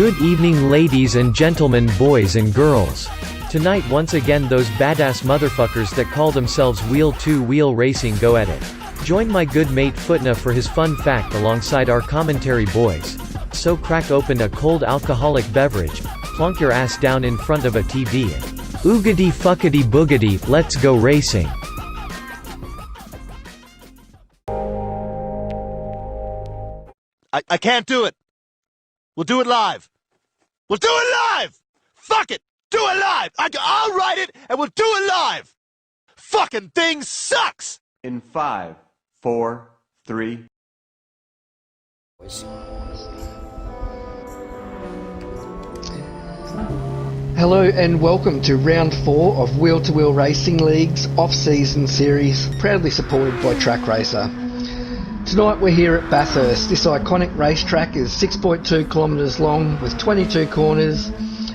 Good evening ladies and gentlemen, boys and girls. Tonight once again those badass motherfuckers that call themselves Wheel2W Racing go at it. Join my good mate Footna for his fun fact alongside our commentary boys. So crack open a cold alcoholic beverage, plonk your ass down in front of a TV and oogity fuckity boogity, let's go racing. I can't do it. We'll do it live. We'll do it live! Fuck it! Do it live! I'll write it and we'll do it live! Fucking thing sucks! In 5, 4, 3. Hello and welcome to round 4 of Wheel2W Racing League's off-season series, proudly supported by Track Racer. Tonight we're here at Bathurst. This iconic racetrack is 6.2 kilometres long with 22 corners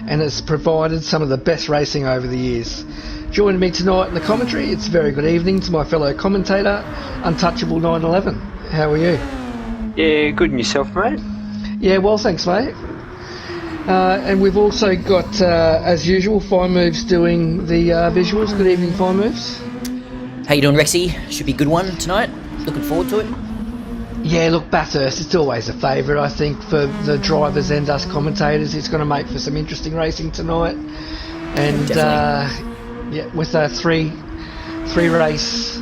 and it's provided some of the best racing over the years. Joining me tonight in the commentary, it's a very good evening to my fellow commentator, Untouchable 911. How are you? Yeah, good, and yourself, mate? Yeah, well, thanks, mate. And we've also got, as usual, Fine Moves doing the visuals. Good evening, Fine Moves. How you doing, Rexy? Should be a good one tonight. Looking forward to it. Yeah, look, Bathurst, it's always a favourite, I think, for the drivers and us commentators. It's going to make for some interesting racing tonight. And, yeah, with a three race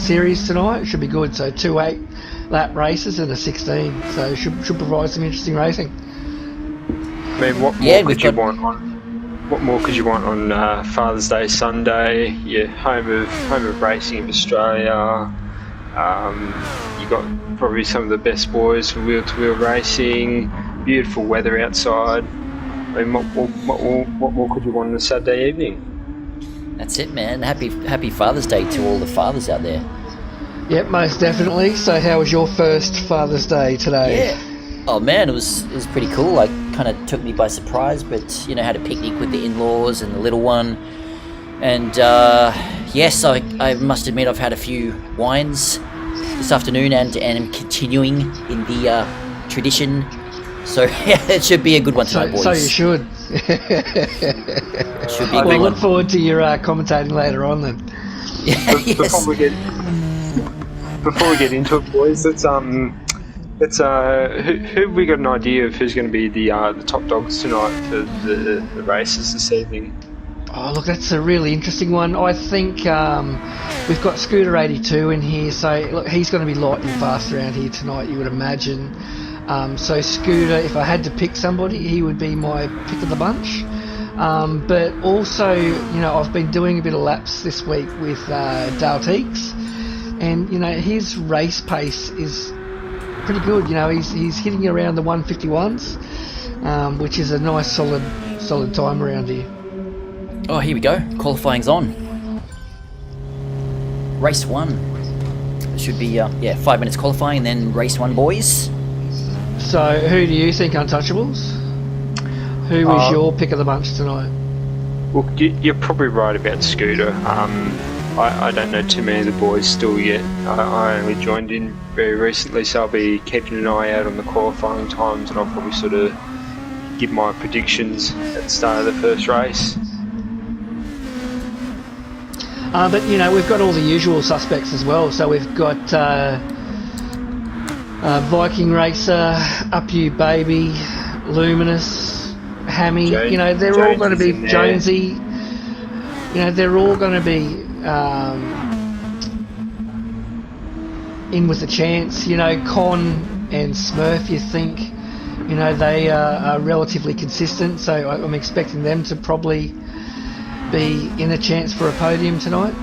series tonight, it should be good. So 2 8-lap races and a 16. So it should provide some interesting racing. I mean, what more could you want on Father's Day Sunday? Yeah, home of racing in Australia. You got probably some of the best boys for wheel-to-wheel racing. Beautiful weather outside. I mean, what more could you want on a Saturday evening? That's it, man. Happy Father's Day to all the fathers out there. Yep, most definitely. So how was your first Father's Day today? Yeah. Oh man, it was pretty cool. Like, kind of took me by surprise, but you know, had a picnic with the in-laws and the little one. And yes, I must admit I've had a few wines this afternoon and am continuing in the tradition. So yeah, it should be a good one tonight, boys. So you should. Should be a good one. Look forward to your commentating later on then. Yes. Before we get into it, boys, let's who we got an idea of who's going to be the top dogs tonight for the races this evening? Oh, look, that's a really interesting one. I think we've got Scooter 82 in here, so look, he's going to be lightning fast around here tonight, you would imagine. So Scooter, if I had to pick somebody, he would be my pick of the bunch. But also, you know, I've been doing a bit of laps this week with Dale Teeks, and you know, his race pace is pretty good. You know, he's hitting around the 151s, which is a nice solid time around here. Oh, here we go. Qualifying's on. Race 1. It should be 5 minutes qualifying, and then race 1, boys. So, who do you think, Untouchables? Who was your pick of the bunch tonight? Well, you're probably right about Scooter. I don't know too many of the boys still yet. I only joined in very recently, so I'll be keeping an eye out on the qualifying times, and I'll probably sort of give my predictions at the start of the first race. But you know, we've got all the usual suspects as well. So we've got Viking Racer, Up You Baby, Luminous, Hammy. You know, they're all going to be Jonesy. You know, they're all going to be in with a chance. You know, Con and Smurf, you think, you know, they are relatively consistent. So I'm expecting them to probably be in a chance for a podium tonight.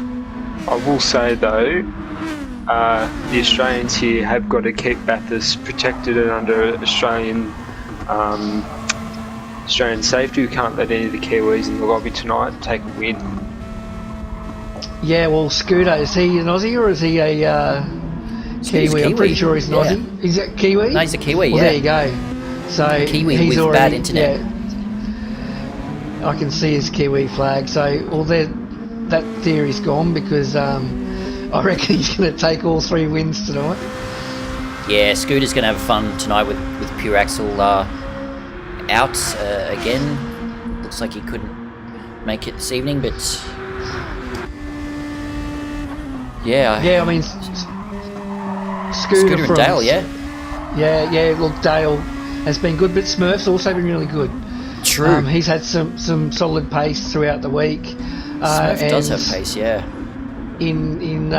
I will say though, the Australians here have got to keep Bathurst protected and under Australian safety. We can't let any of the Kiwis in the lobby tonight take a win. Yeah, well, Scooter, is he an Aussie or is he a Kiwi? I'm pretty sure he's an Aussie. Is that Kiwi? No, he's a Kiwi, well, yeah. There you go. So Kiwi he's with already, bad internet. Yeah, I can see his Kiwi flag. So, well, that theory's gone because I reckon he's going to take all 3 wins tonight. Yeah, Scooter's going to have fun tonight with Pure Axle out again. Looks like he couldn't make it this evening, but yeah. Yeah, I mean, Scooter and Dale, yeah. Yeah. Look, Dale has been good, but Smurf's also been really good. True. He's had some solid pace throughout the week. Smurf does have pace, yeah. In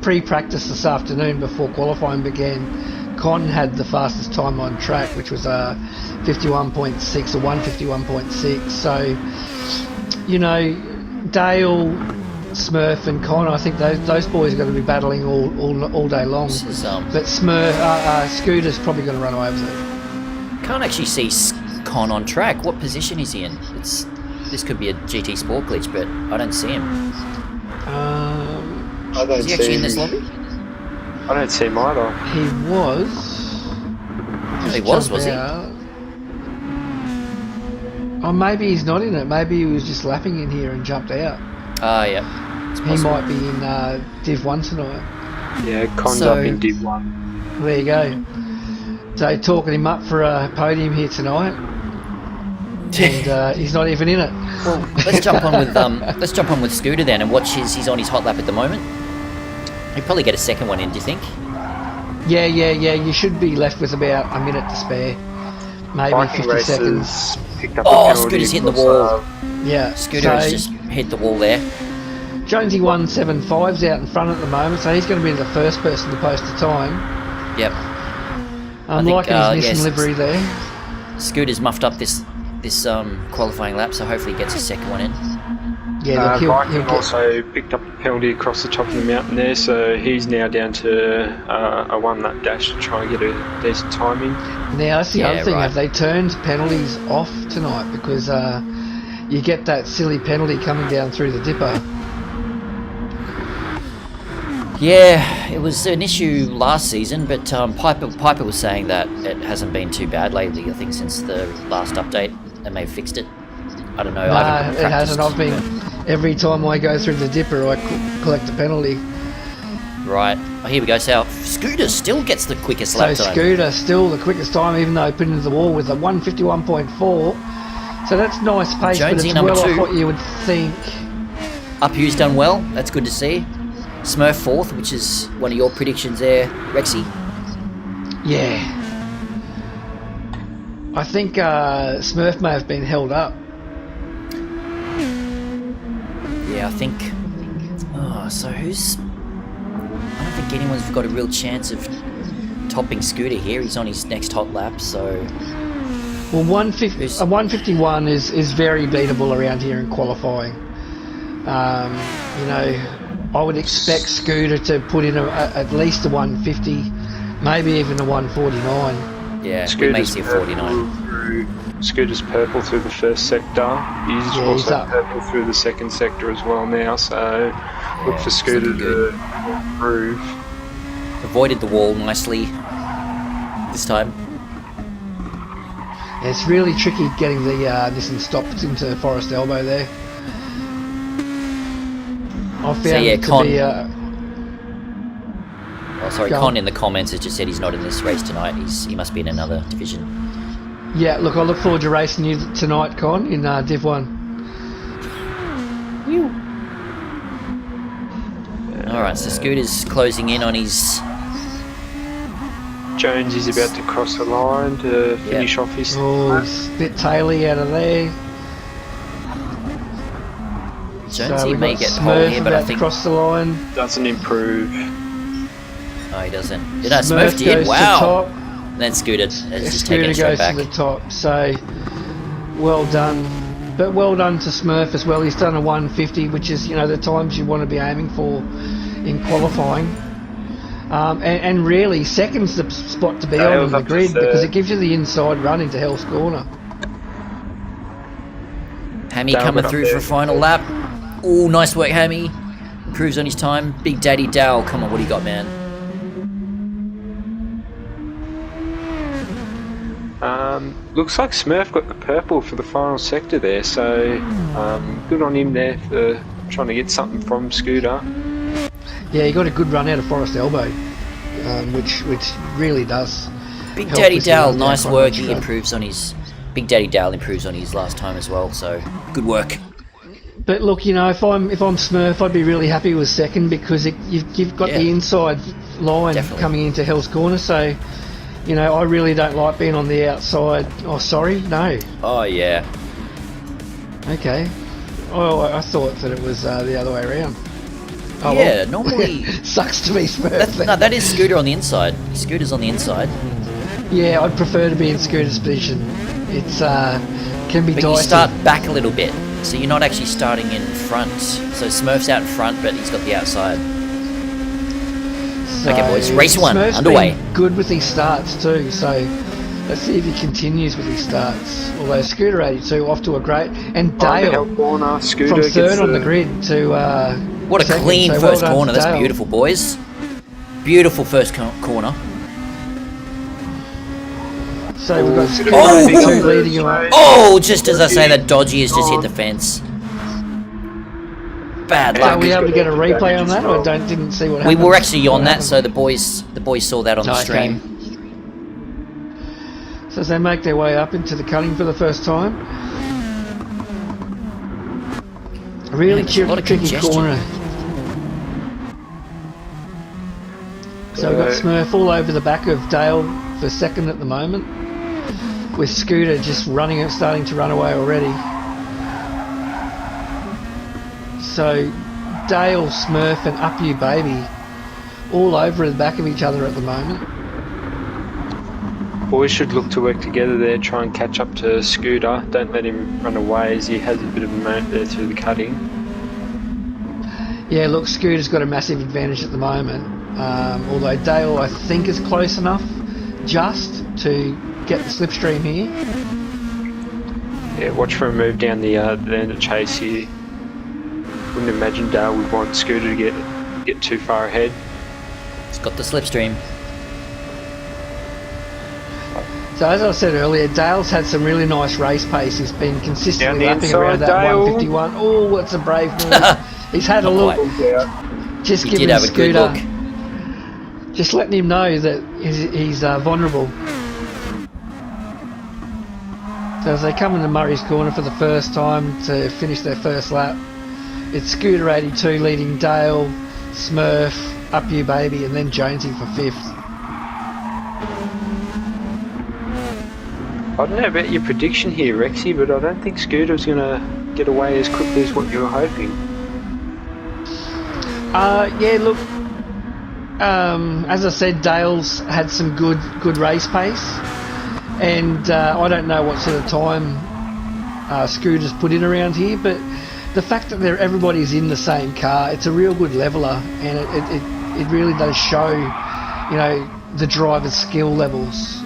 pre-practice this afternoon before qualifying began, Con had the fastest time on track, which was 51.6 or 151.6. So, you know, Dale, Smurf and Con, I think those boys are going to be battling all day long. But Scooter's probably going to run away with it. Can't actually see Con on track. What position is he in? This could be a GT Sport glitch, but I don't see him. Is he actually in this lobby? I don't see him either. He was. Was he? Oh, maybe he's not in it. Maybe he was just lapping in here and jumped out. Yeah. He might be in Div 1 tonight. Yeah, Con's up in Div 1. There you go. So talking him up for a podium here tonight, and he's not even in it. Well, let's jump on with Scooter then and watch he's on his hot lap at the moment. He'll probably get a second one in, do you think? Yeah. You should be left with about a minute to spare, maybe Viking 50 seconds. Picked up a penalty. Scooter's hitting the wall. Yeah, Scooter has just hit the wall there. Jonesy 175's out in front at the moment, so he's going to be the first person to post a time. Yep. I'm liking his Nissan livery there. Scooter's muffed up this qualifying lap, so hopefully he gets a second one in. Yeah, Viking also picked up a penalty across the top of the mountain there, so he's now down to a one-lap dash to try and get a decent time in. Now, that's the other thing. Right. Have they turned penalties off tonight? Because you get that silly penalty coming down through the dipper. Yeah, it was an issue last season, but Piper was saying that it hasn't been too bad lately. I think since the last update, they may have fixed it. I don't know. Nah, it hasn't. I've been every time I go through the dipper, I collect a penalty. Right. Oh, here we go. So Scooter still gets the quickest lap time. So Scooter still the quickest time, even though he put into the wall with a 151.4. So that's nice pace, Jonesy, but it's well 2. off what you would think. Uphu's done well. That's good to see. Smurf 4th, which is one of your predictions there, Rexy. Yeah. I think Smurf may have been held up. Yeah, I think... so who's... I don't think anyone's got a real chance of topping Scooter here. He's on his next hot lap, so... Well, 151 is very beatable around here in qualifying. You know, I would expect Scooter to put in at least a 150, maybe even a 149. Yeah, we may see a 49. Scooter's purple through the first sector. He's also purple through the second sector as well now, so look for Scooter to improve. Avoided the wall nicely this time. Yeah, it's really tricky getting the Nissan stopped into Forest Elbow there. I found it to be... Con in the comments has just said he's not in this race tonight. He must be in another division. Yeah, look, I look forward to racing you tonight, Con, in Div 1. Alright, so Scooter's closing in on his... Jones is about to cross the line to finish off his... Oh, bit taily out of there. Jonesy may get pole here, but I think... cross the line. Doesn't improve. No, he doesn't. Smurf did, wow! And then Scooter has just taken it straight back. Scooter goes to the top, so well done. But well done to Smurf as well. He's done a 150, which is, you know, the times you want to be aiming for in qualifying. And really, second's the spot to be on in the grid because it gives you the inside run into Hell's Corner. Hammy coming through for a final lap. Oh, nice work, Hammy. Improves on his time. Big Daddy Dowell, come on, what do you got, man? Looks like Smurf got the purple for the final sector there, so good on him there for trying to get something from Scooter. Yeah, he got a good run out of Forest Elbow, which really does Big help Daddy with Dal, the nice quite work. much, He so. improves on his. Big Daddy Dal improves on his last time as well. So good work. But look, you know, if I'm Smurf, I'd be really happy with second because you've got the inside line coming into Hell's Corner. So, you know, I really don't like being on the outside. Oh, sorry, no. Oh yeah. Okay. Oh, I thought that it was the other way around. Oh, yeah, well. normally Sucks to be Smurf. no, that is Scooter on the inside. Scooter's on the inside. Yeah, I'd prefer to be in Scooter's position. It's can be But dicey. you start back a little bit, so you're not actually starting in front. So Smurf's out in front, but he's got the outside. So Okay, boys, race one, Smurf's underway. been good with his starts too, so let's see if he continues with his starts. Although Scooter 82 off to a great, and Dale corner, Scooter from gets third on the grid to What a second. clean So first well done corner. to That's Dale. beautiful, boys. Beautiful first corner. So we've got Scooter Oh! 82 leading him up. Oh, just as I say that, Dodgy has just hit the fence. Bad Are luck. we able to get a replay on that? Or didn't see what We happened? were actually on What that, happened? so the boys saw that on the Okay. stream. So as they make their way up into the cutting for the first time. A really there's a lot of tricky congestion. corner. So we've got Smurf all over the back of Dale for second at the moment, with Scooter just starting to run away already. So Dale, Smurf and Up You Baby all over the back of each other at the moment. Boys should look to work together there, try and catch up to Scooter. Don't let him run away as he has a bit of a moment there through the cutting. Yeah, look, Scooter's got a massive advantage at the moment. Although Dale, I think, is close enough just to get the slipstream here. Yeah, watch for a move down the end of chase here. Wouldn't imagine Dale would want Scooter to get too far ahead. It's got the slipstream. So as I said earlier, Dale's had some really nice race pace. He's been consistently Down the lapping around inside, that Dale. 151. Oh, what's a brave move. He's had a look. Just He giving did have a good Scooter, look. just letting him know that he's vulnerable. So as they come into Murray's corner for the first time to finish their first lap, it's Scooter 82 leading Dale, Smurf, Up You Baby, and then Jonesy for fifth. I don't know about your prediction here, Rexy, but I don't think Scooter's going to get away as quickly as what you were hoping. Yeah, look, as I said, Dale's had some good race pace, and I don't know what sort of time Scooter's put in around here, but the fact that everybody's in the same car, it's a real good leveler, and it really does show, you know, the driver's skill levels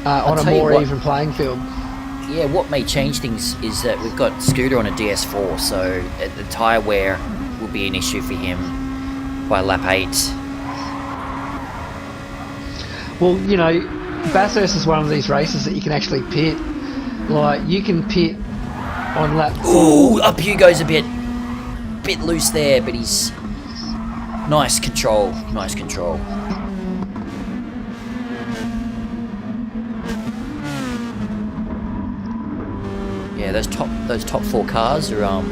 on a more even playing field. Yeah, what may change things is that we've got Scooter on a DS4, so the tyre wear will be an issue for him by lap 8. Well, you know, Bathurst is one of these races that you can actually pit. Like, you can pit on lap 4. Ooh, Up You goes a bit loose there, but he's nice control. Yeah, those top 4 cars are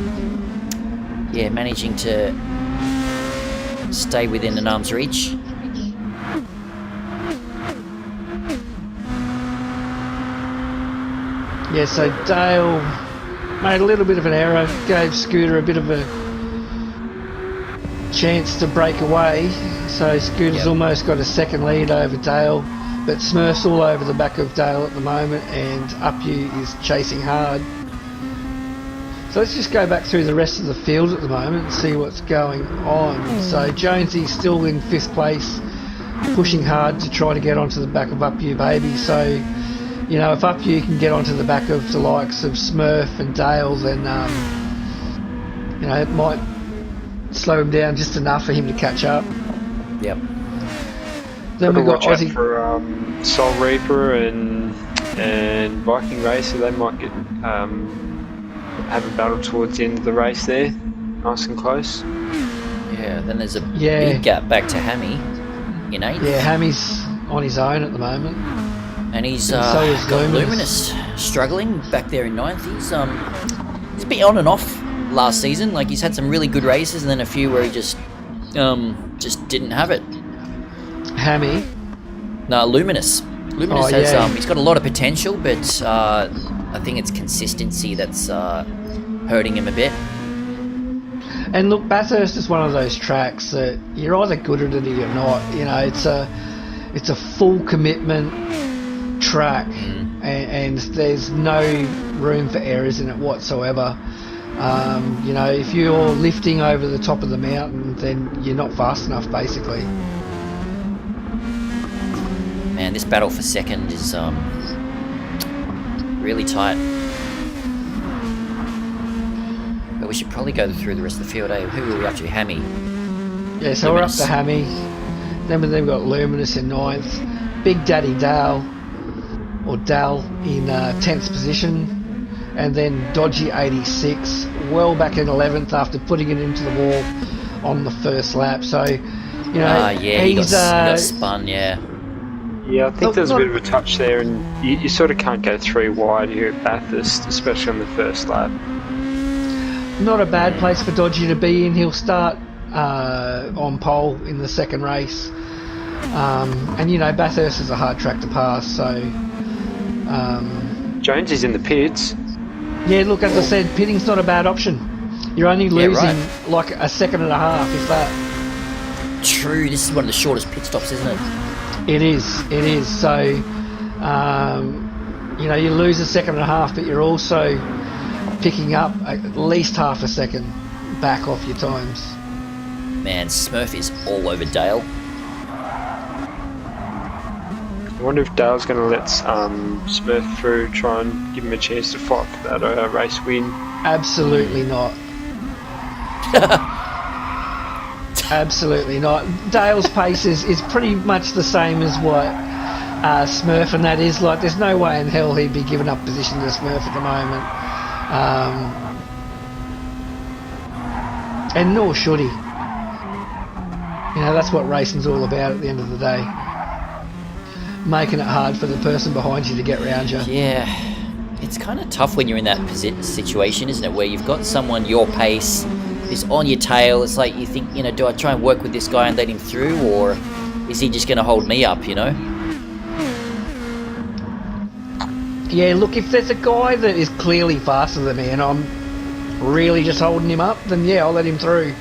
managing to stay within an arm's reach. Yeah, so Dale made a little bit of an error, gave Scooter a bit of a chance to break away, so Scooter's almost got a second lead over Dale, but Smurf's all over the back of Dale at the moment, and Up You is chasing hard. So let's just go back through the rest of the field at the moment and see what's going on. So Jonesy's still in 5th place, pushing hard to try to get onto the back of Up You Baby. So, you know, if Up You can get onto the back of the likes of Smurf and Dale, then, you know, it might slow him down just enough for him to catch up. Yep. Then we've got watch out Aussie. for Soul Reaper and Viking Racer. They might get have a battle towards the end of the race there, nice and close. Yeah, then there's a Yeah. big gap back to Hammy in 8th. Yeah, Hammy's on his own at the moment. And he's And so is got Luminous. Luminous struggling back there in ninth. He's a bit on and off last season. Like, he's had some really good races and then a few where he just didn't have it. Hammy. No, Luminous. Luminous Oh, has yeah. he's got a lot of potential, but I think it's consistency that's hurting him a bit. And look, Bathurst is one of those tracks that you're either good at it or you're not. You know, it's a full commitment track, and there's no room for errors in it whatsoever. You know, if you're lifting over the top of the mountain, then you're not fast enough, basically. Man, this battle for second is really tight. But we should probably go through the rest of the field, eh? Who are we up to? Hammy. Yeah, so Luminous. we're up to Hammy. Then we've got Luminous in 9th. Big Daddy Dale, or Dal, in 10th position. And then Dodgy 86, well back in 11th after putting it into the wall on the first lap. So, you know, yeah, he got spun, yeah. Yeah, I think Look, there's a look- bit of a touch there, and you sort of can't go 3 wide here at Bathurst, especially on the first lap. not a bad place for Dodgy to be in. He'll start on pole in the second race. And, you know, Bathurst is a hard track to pass, so... Jones is in the pits. yeah, look, as I said, pitting's not a bad option. You're only losing like a second and a half, if that. True, this is one of the shortest pit stops, isn't it? It is. So, you know, you lose a second and a half, but you're also picking up at least half a second back off your times. Man, Smurf is all over Dale. I wonder if Dale's going to let Smurf through, try and give him a chance to fight for that race win. Absolutely not. Absolutely not. Dale's pace is pretty much the same as what Smurf, and that is like there's no way in hell he'd be giving up position to Smurf at the moment. And nor should he. You know, that's what racing's all about at the end of the day. Making it hard for the person behind you to get round you. Yeah, it's kind of tough when you're in that situation, isn't it? Where you've got someone your pace is on your tail. It's like you think, you know, do I try and work with this guy and let him through, or is he just going to hold me up, you know? Yeah, look, if there's a guy that is clearly faster than me and I'm really just holding him up, then yeah, I'll let him through.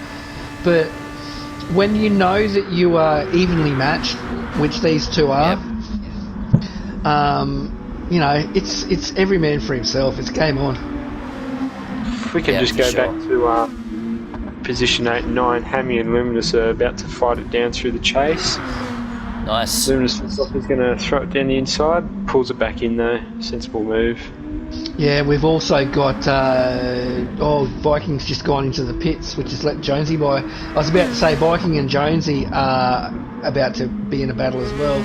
But when you know that you are evenly matched, which these two are, you know, it's every man for himself. It's game on. If we can just go back to position 8 and 9, Hammy and Luminous are about to fight it down through the chase. Nice. Luminous looks like he's going to throw it down the inside, pulls it back in though, sensible move. Yeah, we've also got Viking's just gone into the pits, which has let Jonesy by. I was about to say Viking and Jonesy are about to be in a battle as well,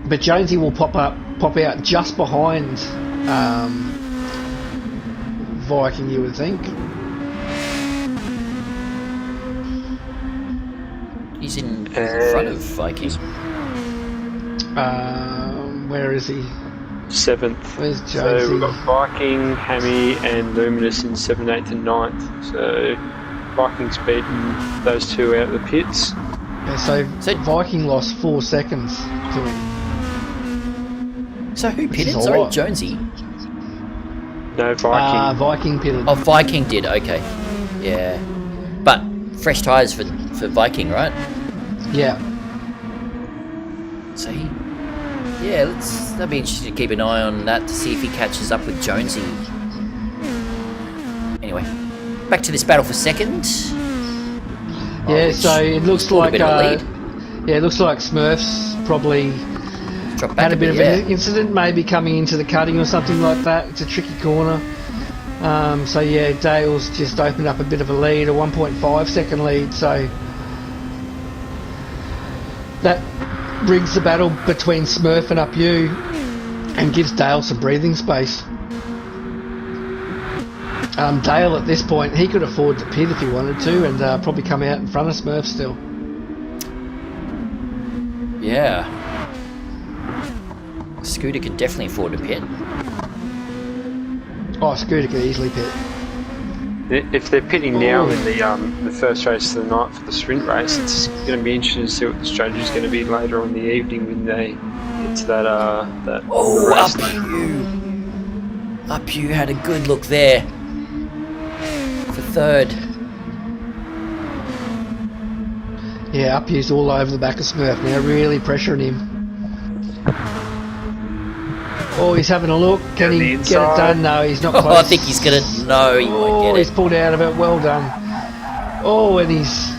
but Jonesy will pop out just behind Viking, you would think. He's in front of Viking. Where is he? 7th. Where's So Jonesy? we've got Viking, Hammy and Luminous in 7th, 8th and 9th. So Viking's beaten those two out of the pits. Yeah, so Viking lost 4 seconds to him. So who pitted? is a Sorry, lot. Jonesy. No, Viking. Viking pitted. Oh, Viking did. Okay. Yeah. But fresh tyres for Viking, right? Yeah. So that'd be interesting to keep an eye on that to see if he catches up with Jonesy. Anyway, back to this battle for second. Yeah, so it looks pulled a like bit of a lead. yeah, it looks like Smurfs probably Dropped back had a bit of yeah. an incident, maybe coming into the cutting or something like that. It's a tricky corner. So yeah, Dale's just opened up a bit of a lead, a 1.5 second lead. So that brings the battle between Smurf and Up You and gives Dale some breathing space. Dale at this point, he could afford to pit if he wanted to and probably come out in front of Smurf still. Yeah. Scooter could definitely afford a pit. Oh, Scooter could easily pit. If they're pitting now in the first race of the night for the sprint race, it's going to be interesting to see what the strategy is going to be later on in the evening when they get to that race. Up you had a good look there for third. Yeah, Up You's all over the back of Smurf now, really pressuring him. Oh, he's having a look. Can he get it done? No, he's not close. I think he's going to... No, he won't get it. He's pulled out of it. Well done. Oh, and he's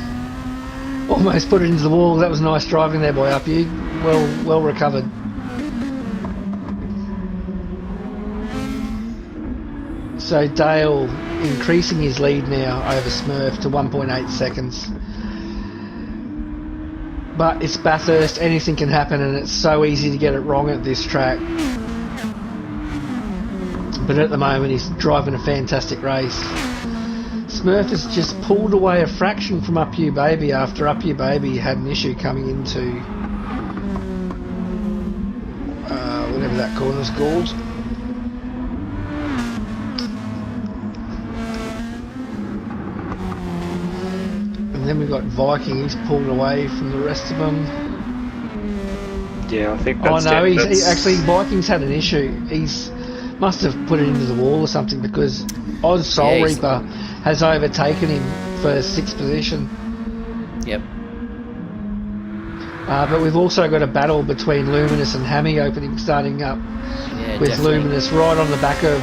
almost put it into the wall. That was nice driving there by Up You. Well recovered. So Dale increasing his lead now over Smurf to 1.8 seconds. But it's Bathurst, anything can happen, and it's so easy to get it wrong at this track. But at the moment he's driving a fantastic race. Smurf has just pulled away a fraction from Up You Baby after Up You Baby had an issue coming into whatever that corner's called. And then we've got Viking, he's pulled away from the rest of them. Yeah, I think that's... Oh no, actually Viking's had an issue. He's must have put it into the wall or something, because Oz Soul Reaper has overtaken him for 6th position. Yep. But we've also got a battle between Luminous and Hammy starting up with definitely. Luminous right on the back of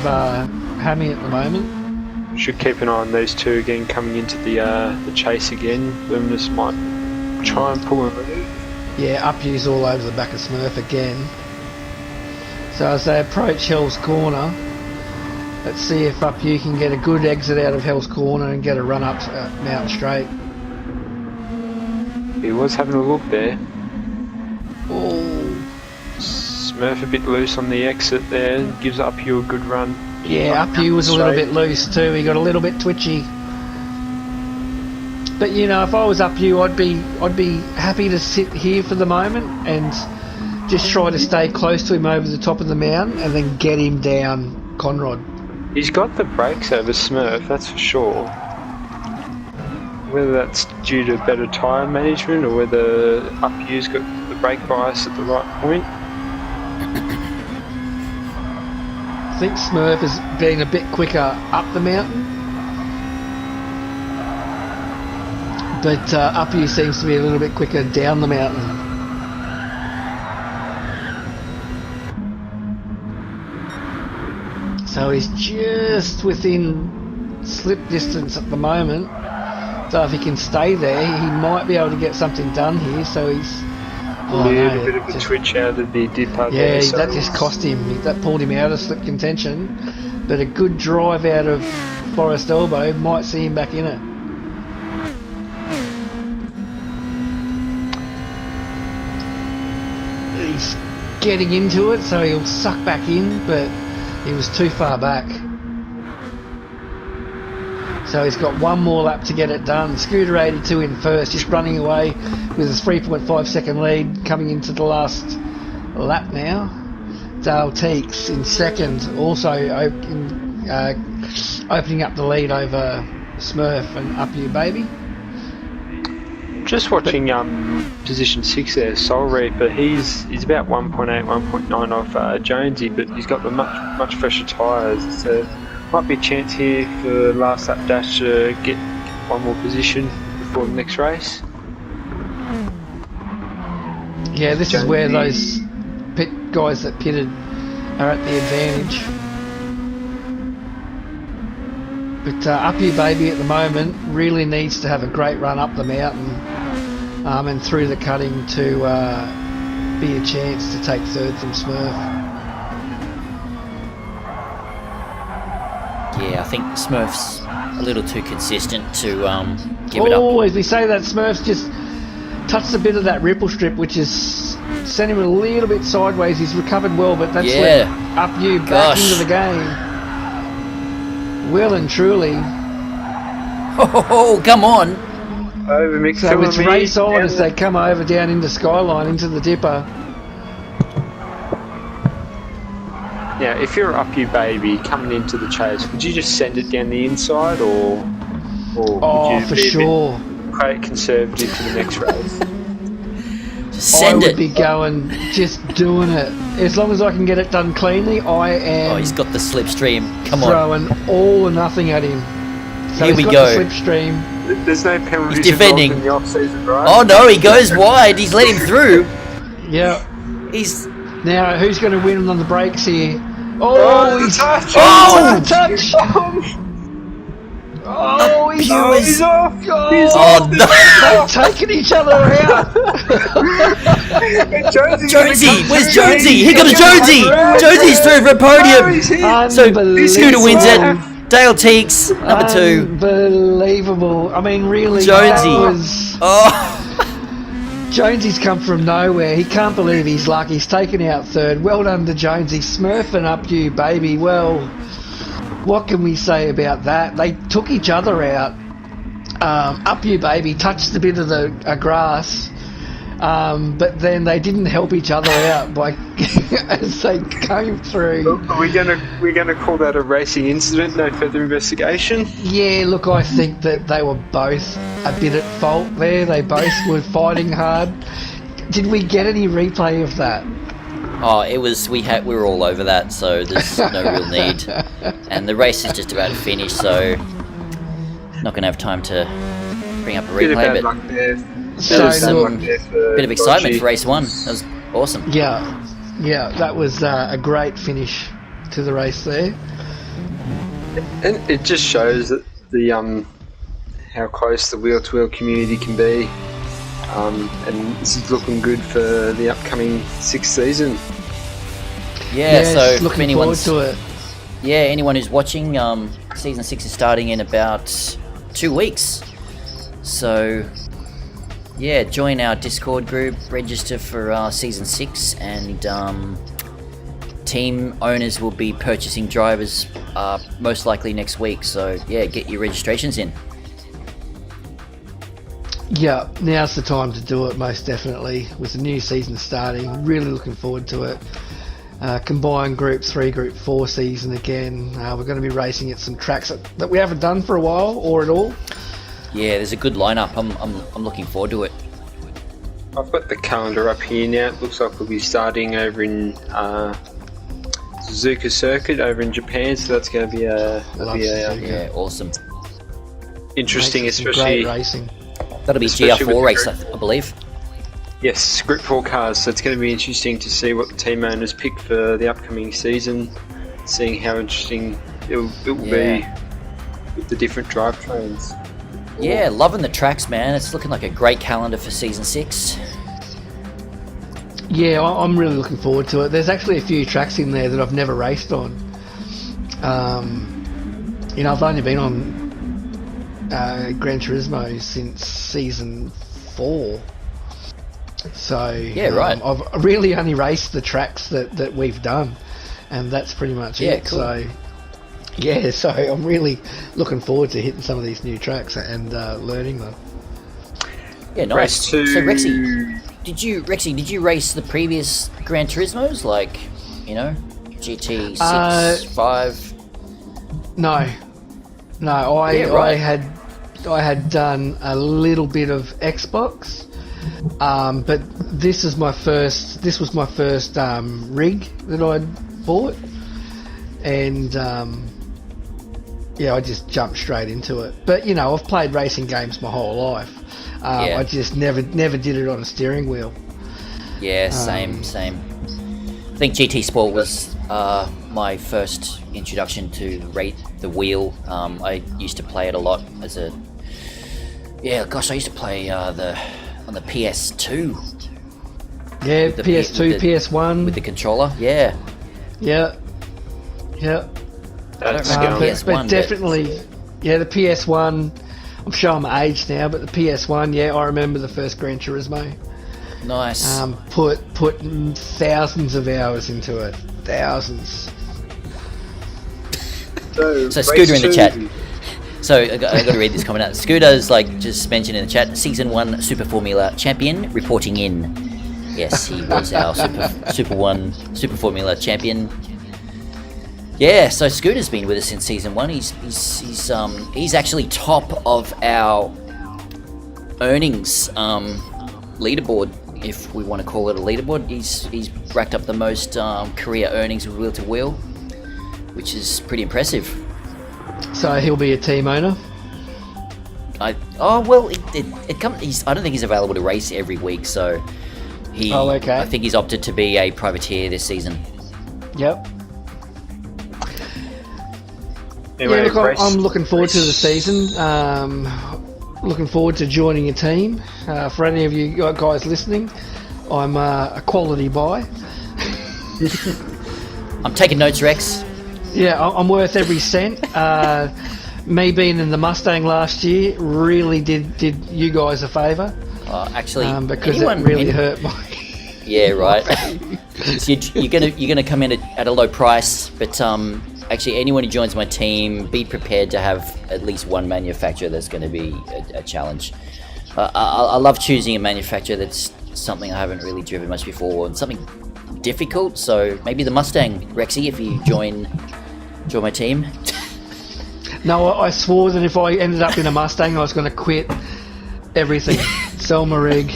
Hammy at the moment. Should keep an eye on these two again coming into the chase again. Luminous might try and pull him. Yeah, Up You's all over the back of Smurf again. So as they approach Hell's Corner, let's see if Up You can get a good exit out of Hell's Corner and get a run up Mountain Straight. He was having a look there. Oh. Smurf a bit loose on the exit there, gives Up You a good run. Yeah, Up You was a little bit loose too. He got a little bit twitchy. But you know, if I was Up You, I'd be happy to sit here for the moment and just try to stay close to him over the top of the mountain and then get him down Conrod. He's got the brakes over Smurf, that's for sure. Whether that's due to better tyre management or whether Up You's got the brake bias at the right point. I think Smurf is being a bit quicker up the mountain. But Up You seems to be a little bit quicker down the mountain. So he's just within slip distance at the moment. So if he can stay there, he might be able to get something done here. So he's a little bit of a twitch out of the dipper there. Yeah, that just cost him. That pulled him out of slip contention. But a good drive out of Forest Elbow might see him back in it. He's getting into it, so he'll suck back in, but he was too far back. So he's got one more lap to get it done. Scooter 82 in first, just running away with a 3.5 second lead coming into the last lap now. Dale Teeks in second, also opening up the lead over Smurf and Up You Baby. Just watching position 6 there, Soul Reaper, he's about 1.8, 1.9 off Jonesy, but he's got the much fresher tyres, so might be a chance here for last lap dash to get one more position before the next race. Yeah, this is where those pit guys that pitted are at the advantage. But Up You Baby at the moment really needs to have a great run up the mountain and through the cutting to be a chance to take third from Smurf. Yeah, I think Smurf's a little too consistent to give it up. Oh, as we say that, Smurf's just touched a bit of that ripple strip, which has sent him a little bit sideways. He's recovered well, but that's let Up You back into the game. Well and truly. Oh, come on. over So it's race on as they come over down into Skyline, into the Dipper. Now, if you're up you baby coming into the chase, would you just send it down the inside, or would you for be sure. a bit quite conservative to the next race? Send I would it. be going, just doing it. As long as I can get it done cleanly, I am He's got the slipstream. Come on. throwing all or nothing at him. So Here he's we got go. the slipstream. There's no penalties He's defending. involved in the off-season, right? Oh no, he goes wide. He's let him through. Yeah. He's. Now, who's going to win on the brakes here? Oh, he's touch! Oh! touch! Oh, he's off! Oh no! They've taken each other out. Jonesy, where's Jonesy? Here comes Jonesy. Jonesy's through for a podium. So Scooter wins it. Dale Teeks, number 2. Unbelievable. I mean, really, Jonesy. that was... Oh, Jonesy's come from nowhere. He can't believe his luck. He's taken out 3rd. Well done to Jonesy. Smurfing up you, baby. Well, what can we say about that? They took each other out. Up you, baby. Touched a bit of the grass. But then they didn't help each other out by as they came through. Are we gonna call that a racing incident? No further investigation. Yeah, look, I think that they were both a bit at fault there. They both were fighting hard. Did we get any replay of that? oh, it was. We were all over that, so there's no real need. And the race is just about to finish, so not gonna have time to bring up a Bit of bad replay. luck there. So, Bit of excitement for race 1. That was awesome. yeah, that was a great finish to the race there. And it just shows that the how close the wheel-to-wheel community can be, and this is looking good for the upcoming 6th season. Yeah, Yes, so if looking forward anyone's to it. yeah, anyone who's watching, season 6 is starting in about 2 weeks. So yeah, join our Discord group, register for season 6, and team owners will be purchasing drivers most likely next week. So yeah, get your registrations in. Yeah, now's the time to do it, most definitely. With the new season starting, really looking forward to it. Combined Group 3, Group 4 season again. We're going to be racing at some tracks that we haven't done for a while, or at all. Yeah, there's a good lineup. I'm looking forward to it. I've got the calendar up here now. It looks like we'll be starting over in Suzuka Circuit over in Japan, so that's going to be Yeah, awesome. interesting, Makes it some especially great racing. That'll be Especially with GR4 the race, group. I believe. yes, Group 4 cars. So it's going to be interesting to see what the team owners pick for the upcoming season, seeing how interesting it will be with the different drivetrains. Yeah, loving the tracks, man. It's looking like a great calendar for season 6. Yeah, I'm really looking forward to it. There's actually a few tracks in there that I've never raced on. I've only been on Gran Turismo since season 4. So Yeah, right. I've really only raced the tracks that we've done, and that's pretty much it. Cool. So yeah, so I'm really looking forward to hitting some of these new tracks and learning them. Yeah, nice. Race 2. So Rexy, did you race the previous Gran Turismos, like, GT 6, 5? No, I had done a little bit of Xbox, but this was my first rig that I'd bought, and I just jumped straight into it. But I've played racing games my whole life. I just never did it on a steering wheel. Yeah, same. I think GT Sport was my first introduction to rate the wheel. I used to play it a lot as a... Yeah, gosh, I used to play on the PS2. Yeah, With the PS2, PS1. With the controller, yeah. Yeah. That's I don't remember going. PS1, But definitely, the PS1. I'm showing my age now, but the PS1, I remember the first Gran Turismo. Nice. Put thousands of hours into it. Thousands. So Scooter in the chat. So I got to read this comment out. Scooter's like just mentioned in the chat. Season 1 Super Formula champion reporting in. Yes, he was our Super Formula champion. Yeah, so Scooter's been with us since season 1. He's actually top of our earnings leaderboard, if we want to call it a leaderboard. He's racked up the most career earnings with wheel to wheel, which is pretty impressive. So he'll be a team owner. I don't think he's available to race every week, so I think he's opted to be a privateer this season. Yep. Anyway, yeah, look, I'm looking forward to the season. Looking forward to joining a team. For any of you guys listening, I'm a quality buy. I'm taking notes, Rex. Yeah, I'm worth every cent. Me being in the Mustang last year really did you guys a favour. Actually, because it really hurt my. Yeah, right. So you're gonna come in at a low price, but actually, anyone who joins my team, be prepared to have at least one manufacturer that's going to be a challenge. I love choosing a manufacturer that's something I haven't really driven much before and something difficult. So maybe the Mustang, Rexy, if you join my team. No, I swore that if I ended up in a Mustang, I was going to quit everything, sell my rig.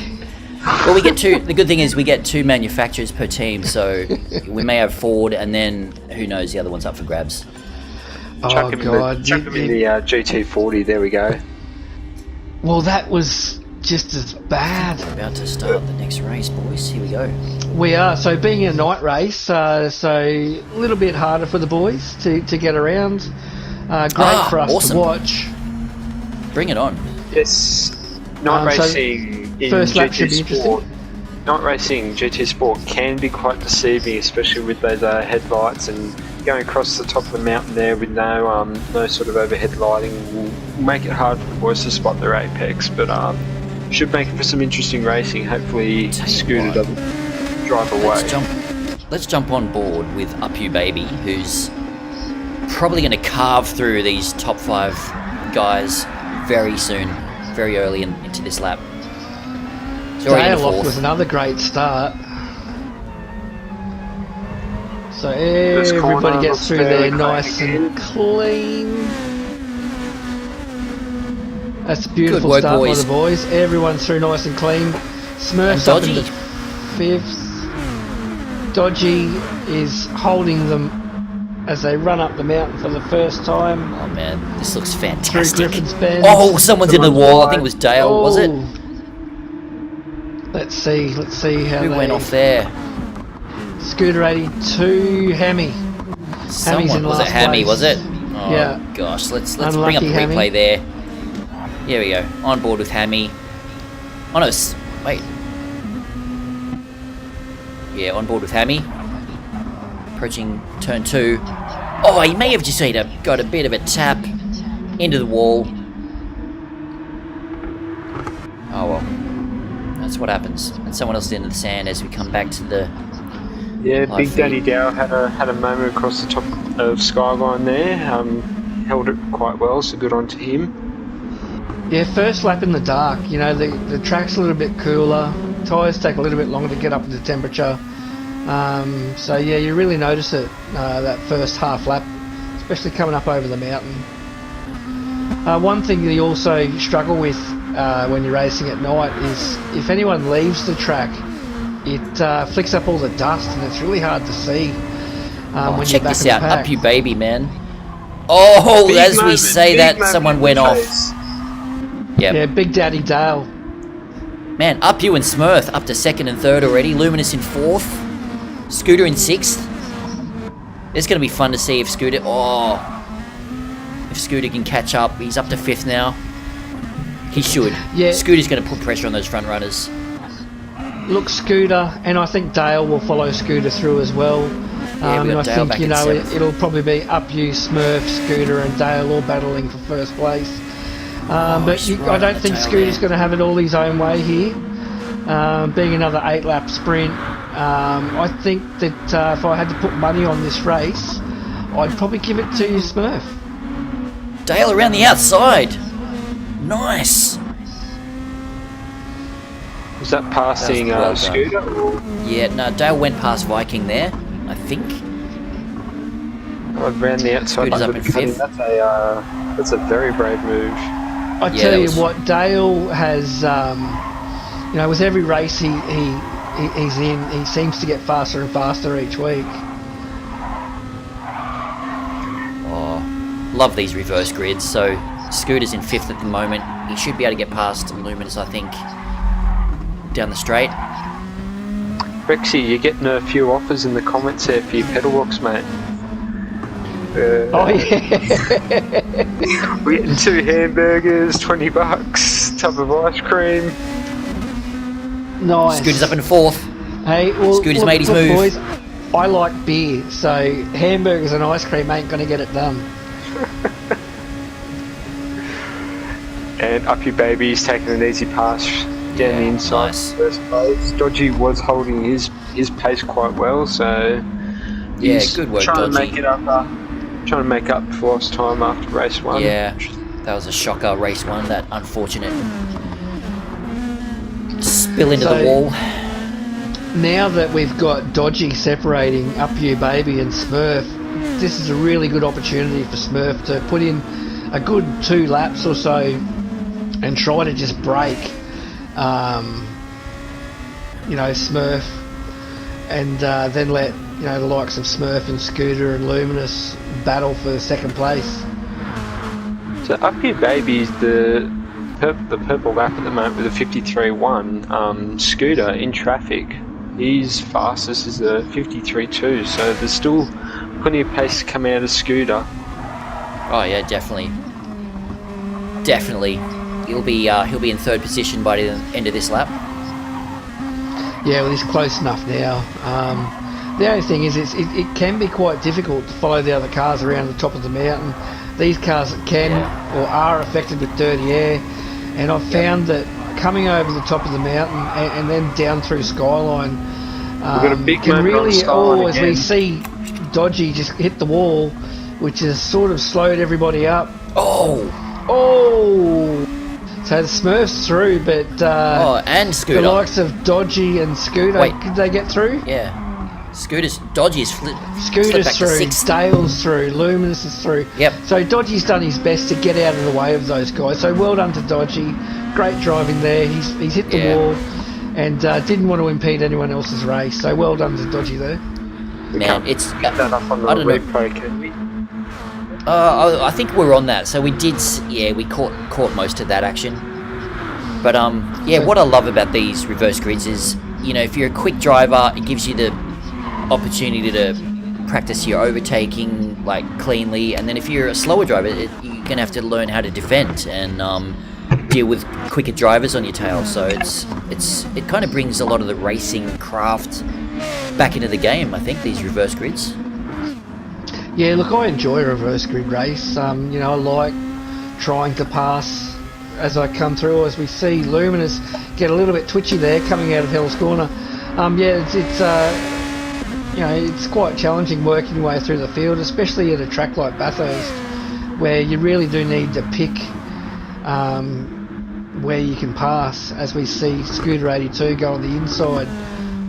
Well, the good thing is we get 2 manufacturers per team, so we may have Ford, and then who knows, the other one's up for grabs. Chuck him in the GT40, there we go. Well, that was just as bad. We're about to start the next race, boys. Here we go. We are. So being a night race, so a little bit harder for the boys to get around. Great for us to watch. Bring it on. Yes. Night racing in GT Sport. Night racing GT Sport can be quite deceiving, especially with those headlights, and going across the top of the mountain there with no sort of overhead lighting will make it hard for the boys to spot their apex, but should make it for some interesting racing. Hopefully Scooter doesn't drive away. Let's jump on board with Up You Baby, who's probably going to carve through these top 5 guys very soon, very early into this lap. Dale off with another great start. So everybody gets through there nice and clean. That's a beautiful start by the boys. Everyone's through nice and clean. Smurf's up in the 5th. Dodgy is holding them as they run up the mountain for the first time. Oh man, this looks fantastic. Through Griffin's Bend. Oh, someone's in the wall. I think it was Dale, was it? Let's see how who went off there. Scooter 82, Hammy. Someone, was it Hammy, was it? Oh, yeah. Gosh, let's bring up the replay there. Here we go. On board with Hammy. Oh no, wait. Yeah, on board with Hammy. Approaching turn 2. Oh, he may have just got a bit of a tap into the wall. Oh well. That's what happens. And someone else is into the sand as we come back to the. Yeah, Big Daddy Dow had a moment across the top of Skyline there. Held it quite well, so good on to him. Yeah, first lap in the dark. You know, the track's a little bit cooler. Tyres take a little bit longer to get up to temperature. So yeah, you really notice it that first half lap, especially coming up over the mountain. One thing that you also struggle with when you're racing at night is if anyone leaves the track, it flicks up all the dust and it's really hard to see. When check you're back this in out, the pack. Up You Baby, man. Oh, big as moment, we say that, someone went off. Yep. Yeah, Big Daddy Dale. Man, Up You and Smurf up to 2nd and 3rd already. Luminous in 4th. Scooter in 6th. It's going to be fun to see if Scooter can catch up. He's up to 5th now. He should. Yeah. Scooter's going to put pressure on those front runners. Look, Scooter, and I think Dale will follow Scooter through as well. Yeah, we got and I Dale think, back you in know, 7th. it'll probably be Up You, Smurf, Scooter, and Dale all battling for first place. But I don't think Scooter's going to have it all his own way here. Being another 8-lap sprint, I think that if I had to put money on this race, I'd probably give it to Smurf. Dale around the outside. Nice. Was that passing well Scooter? Or? Yeah, no, Dale went past Viking there, I think. Around the outside. Scooter's up in fifth. That's a very brave move. I tell you what, Dale has, you know, with every race he's in, he seems to get faster and faster each week. Oh, love these reverse grids. So Scooter's in fifth at the moment. He should be able to get past Luminous, I think, down the straight. Rexy, you're getting a few offers in the comments there for your pedal walks, mate. Oh yeah. We're getting 2 hamburgers, $20, tub of ice cream. Nice. Scooter's up in fourth. Hey, well, Scooter's made his move. Boys, I like beer, so hamburgers and ice cream ain't going to get it done. And Uppy Baby's taking an easy pass down the inside. Nice. First place. Dodgy was holding his pace quite well, so Yeah, he's good work, trying Dodgy. to make it up. Trying to make up for lost time after race 1. Yeah, that was a shocker, race 1, that unfortunate spill into the wall. Now that we've got Dodgy separating Up You Baby and Smurf, this is a really good opportunity for Smurf to put in a good 2 laps or so and try to just break, you know, Smurf, and then let, you know, the likes of Smurf and Scooter and Luminous battle for second place. So Uppy Baby's the purple lap at the moment with a 53.1. Scooter in traffic, his fastest is a 53.2. So there's still plenty of pace to come out of Scooter. Oh yeah, definitely. He'll be in third position by the end of this lap. Yeah, well, he's close enough now. The only thing is, it can be quite difficult to follow the other cars around the top of the mountain. These cars can or are affected with dirty air, and I've found that coming over the top of the mountain and then down through Skyline got a big can moment on really, Skyline as again. we see Dodgy just hit the wall, which has sort of slowed everybody up. Oh! So the Smurfs through, but And Scooter. the likes of Dodgy and Scooter, Wait. could they get through? Yeah. Dodgy's slipped Scooter's back to through, sixth. Dale's through, Luminous is through. Yep. So Dodgy's done his best to get out of the way of those guys. So well done to Dodgy. Great driving there. He's hit the wall and didn't want to impede anyone else's race. So well done to Dodgy there. Man, it's... Get that up on the I don't know. replay, can we? I think we're on that. So we did... Yeah, we caught most of that action. But, what I love about these reverse grids is, you know, if you're a quick driver, it gives you the opportunity to practice your overtaking, like, cleanly. And then if you're a slower driver, you're going to have to learn how to defend and deal with quicker drivers on your tail. So it kind of brings a lot of the racing craft back into the game, I think, these reverse grids. Yeah, look, I enjoy a reverse grid race. You know, I like trying to pass as I come through, as we see Luminous get a little bit twitchy there coming out of Hell's Corner. It's you know, it's quite challenging working your way through the field, especially at a track like Bathurst, where you really do need to pick where you can pass, as we see Scooter 82 go on the inside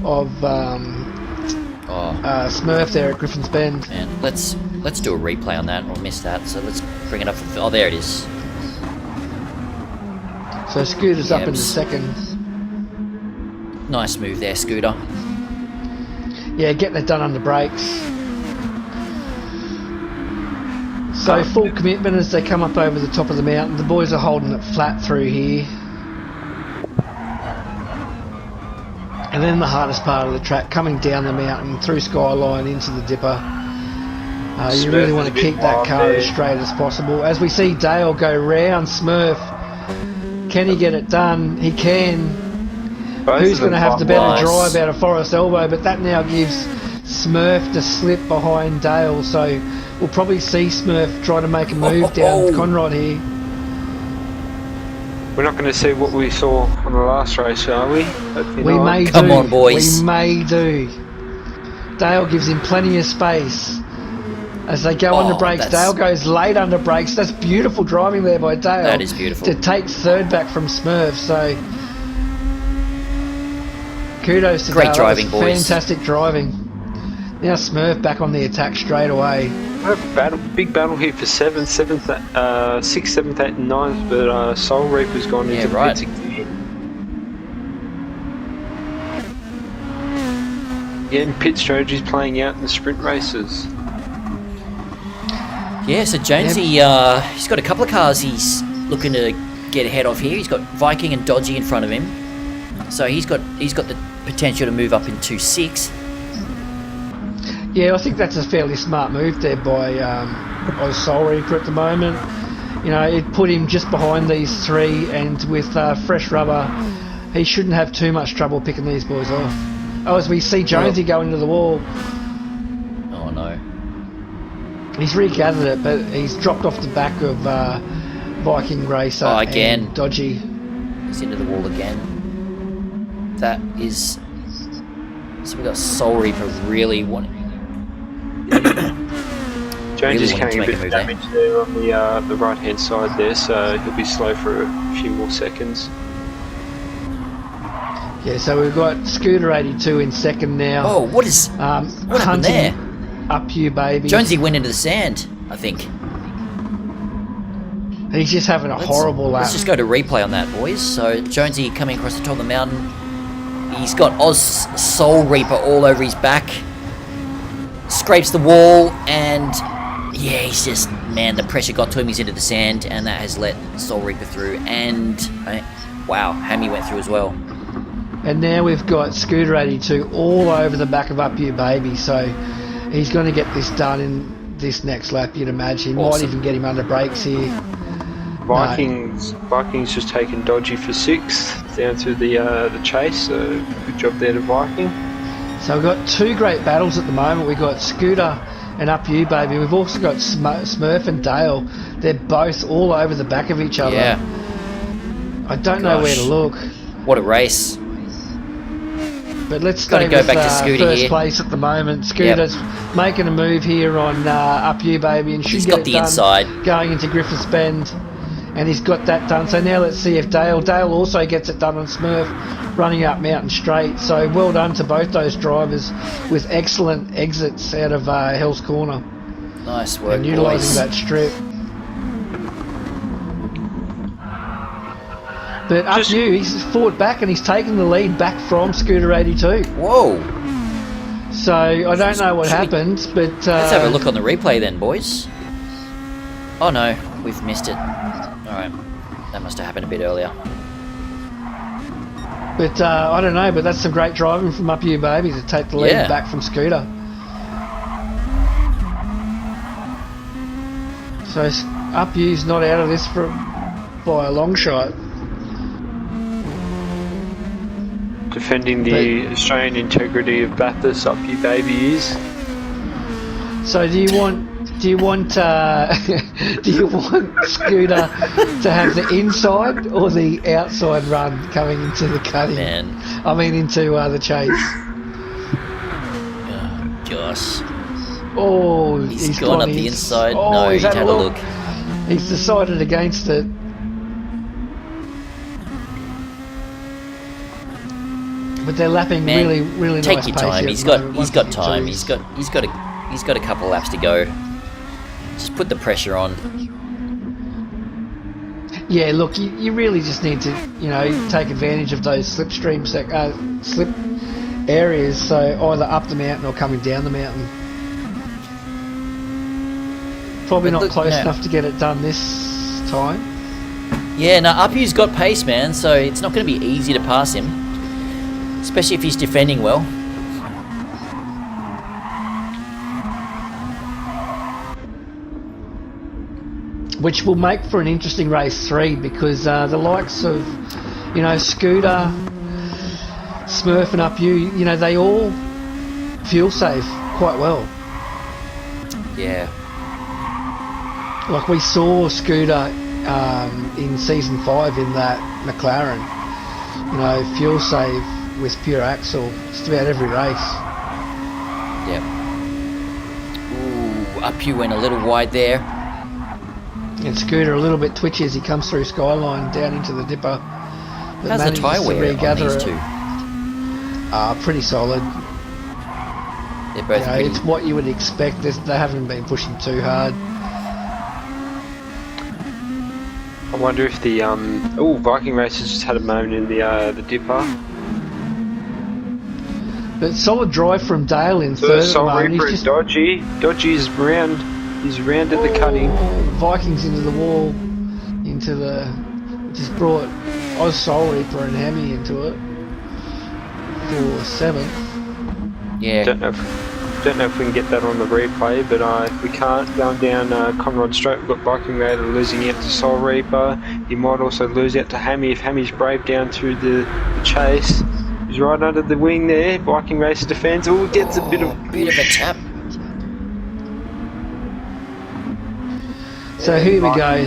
of Smurf there at Griffin's Bend. And let's do a replay on that. I missed that, so let's bring it up. Oh, there it is. So Scooter's up into Yabs. second. Nice move there, Scooter. Yeah, getting it done under brakes. So full commitment as they come up over the top of the mountain. The boys are holding it flat through here. And then the hardest part of the track, coming down the mountain through Skyline into the dipper. You really want to keep that car as straight as possible. As we see Dale go round Smurf. Can he get it done? He can. Who's going to have the better drive out of Forest Elbow? But that now gives Smurf the slip behind Dale. So we'll probably see Smurf try to make a move down Conrod here. We're not going to see what we saw on the last race, are we? We may do. Come on, boys. We may do. Dale gives him plenty of space. as they go under brakes. Dale goes late under brakes. That's beautiful driving there by Dale. That is beautiful. To take third back from Smurf. So kudos to Great Dale. driving, boys. Fantastic driving. Now Smurf back on the attack straight away. Big battle here for 6th, 7th, 8th, and 9th, but Soul Reaper's gone into the pits again. Again, pit strategy's playing out in the sprint races. Yeah, so Jonesy, he's got a couple of cars he's looking to get ahead of here. He's got Viking and Dodgy in front of him, so he's got the potential to move up into 6th. Yeah, I think that's a fairly smart move there by Oz Soul Reaper at the moment. You know, it put him just behind these three, and with fresh rubber, he shouldn't have too much trouble picking these boys off. Oh, as we see Jonesy go into the wall. Oh no. He's regathered it, but he's dropped off the back of Viking Racer again. and Dodgy. He's into the wall again. That is... So we got Soul Reaper really wanting... Jones is carrying a bit of damage there on the right hand side there, so he'll be slow for a few more seconds. Yeah, so we've got Scooter 82 in second now. Oh, what happened there? Up you, baby. Jonesy went into the sand, I think. He's just having a horrible lap. Let's just go to replay on that, boys. So Jonesy coming across the top of the mountain. He's got Oz Soul Reaper all over his back. Scrapes the wall, and yeah, he's just, man, the pressure got to him. He's into the sand, and that has let Soul Reaper through. And wow, Hammy went through as well. And now we've got Scooter 82 all over the back of Up You Baby, so he's going to get this done in this next lap, you'd imagine. Awesome. Might even get him under brakes here. Vikings just taken Dodgy for 6th down to the chase, so good job there to Viking. So we've got two great battles at the moment. We've got Scooter and Up You Baby. We've also got Smurf and Dale. They're both all over the back of each other. Yeah. I don't know where to look. What a race. But let's stay go with back to Scooter first here. place at the moment. Scooter's making a move here on Up You Baby, and he's got the inside going into Griffiths Bend, and he's got that done. So now let's see if Dale also gets it done on Smurf, running up Mountain Straight. So well done to both those drivers with excellent exits out of Hell's Corner. Nice work, and utilising that strip. But Up You, he's fought back and he's taken the lead back from Scooter 82. Whoa. So I don't know what happened, but... let's have a look on the replay then, boys. Oh no, we've missed it. Alright, that must have happened a bit earlier. But I don't know, but that's some great driving from Up You Baby to take the lead back from Scooter. So Up You's not out of this by a long shot. Defending the Australian integrity of Bathurst, Up You Baby is. So do you want Scooter to have the inside or the outside run coming into the cutting? Man. I mean into the chase. Oh, gosh. Oh, he's gone up the inside. Oh, no, he's had a look. He's decided against it. But they're lapping really take nice your pace time. here He's at the got moment, time. 152s. He's got a couple of laps to go. Just put the pressure on. Yeah, look, you really just need to, take advantage of those slip areas. So either up the mountain or coming down the mountain. Probably not close enough to get it done this time. Yeah, no, Up You's got pace, man. So it's not going to be easy to pass him, especially if he's defending well. Which will make for an interesting race 3 because the likes of, Scooter, Smurf and Up You, they all fuel save quite well. Yeah. Like we saw Scooter in season 5 in that McLaren, fuel save with pure axle just about every race. Yep. Ooh, Up you went a little wide there. And Scooter a little bit twitchy as he comes through Skyline down into the dipper. How's the tyre wear on these two? Pretty solid. They're both pretty... It's what you would expect. They haven't been pushing too hard. I wonder if the Viking Racers just had a moment in the dipper. But solid drive from Dale in third. Soul Reaper is dodgy. Dodgy's round. He's round at the cutting. Vikings into the wall. Just brought Oz Soul Reaper and Hammy into it for 7th. Yeah. Don't know if we can get that on the replay, but if we can't, going down Conrod Straight, we've got Viking Raider losing out to Soul Reaper. He might also lose out to Hammy if Hammy's brave down through the chase. He's right under the wing there. Viking Racer defends. Oh, gets a bit of a tap. So here we go.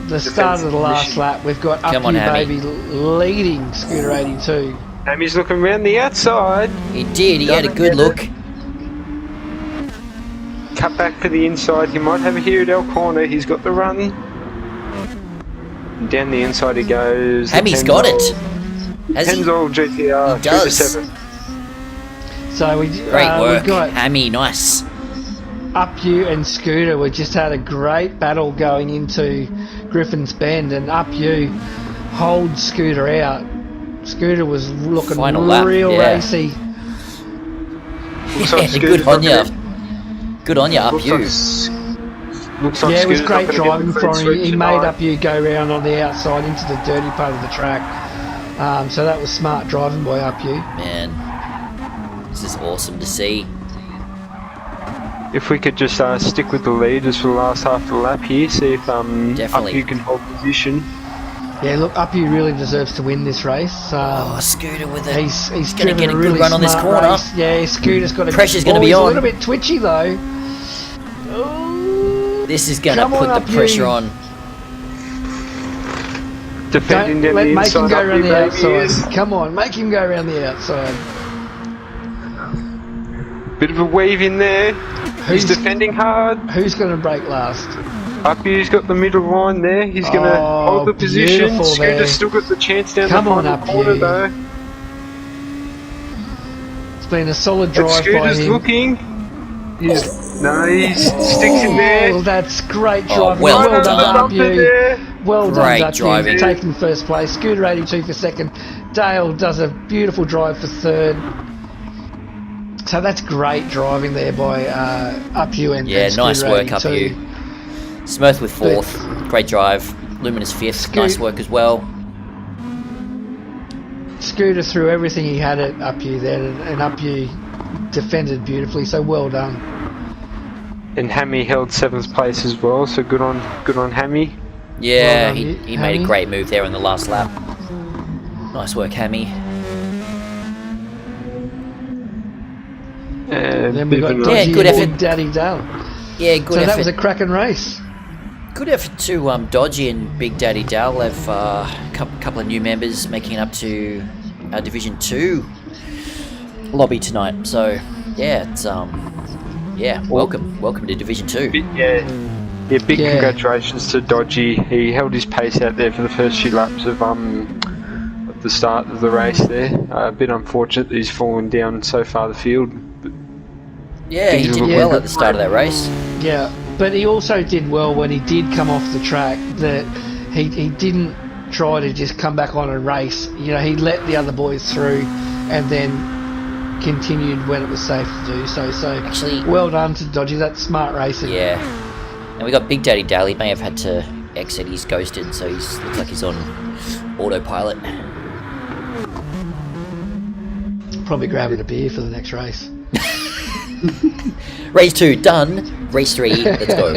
The start of the last lap. We've got Up You Baby leading Scooter 82. Hammy's looking around the outside. He did. He had a good look. Cut back for the inside. He might have a Hiradell corner. He's got the run. Down the inside he goes. Hammy's got it. Tenzol GTR. He does. So great work. We got Hammy, nice. Up You and Scooter. We just had a great battle going into Griffin's Bend, and Up You holds Scooter out. Scooter was looking real racy. Yeah, good on you. Good on you, Up You. Looks like it was great driving from him. He made Up You go round on the outside into the dirty part of the track. So that was smart driving by Up You. Man, this is awesome to see. If we could just stick with the leaders for the last half of the lap here, see if Up You can hold position. Yeah, look, Up You really deserves to win this race. Scooter with it. He's going to get a really good run on this corner. Race. Yeah, Scooter's got a pressure's going to be on. on. He's a little bit twitchy though. This is going to put the pressure on. Defending down the inside. Make him go around the outside. Come on, make him go around the outside. Bit of a weave in there. He's defending hard. Who's going to break last? Up You's got the middle line there. He's going to hold the position. Scooter's still got the chance down the final corner though. It's been a solid drive by him. Scooter's looking. He's sticks in there. Oh, that's great driving. Well done, Up You. Well done, great driving. Taking first place. Scooter 82 for 2nd. Dale does a beautiful drive for 3rd. So that's great driving there by Up You and nice work, 82. Up You. Smurth with 4th. Great drive. Luminous 5th. Nice work as well. Scooter threw everything he had at Up You there, and Up You defended beautifully. So well done. And Hammy held 7th place as well. So good on Hammy. Yeah, well he made a great move there in the last lap. Nice work, Hammy. Then we got good effort. Big Daddy Dale. Yeah, good effort. So that was a cracking race. Good effort to Dodgy and Big Daddy Dale. Have a couple of new members making it up to our Division 2 lobby tonight. So yeah, it's welcome to Division 2. Big congratulations to Dodgy. He held his pace out there for the first few laps of the start of the race there. A bit unfortunate that he's fallen down so far the field. Yeah, he did well at the start of that race. Yeah, but he also did well when he did come off the track, that he didn't try to just come back on and race. You know, he let the other boys through and then continued when it was safe to do so. So actually, well done to Dodgy. That's smart racing. Yeah. And we got Big Daddy Dale. He may have had to exit. He's ghosted, so looks like he's on autopilot. Probably grabbing a beer for the next race. Race 2 done. Race 3, let's go.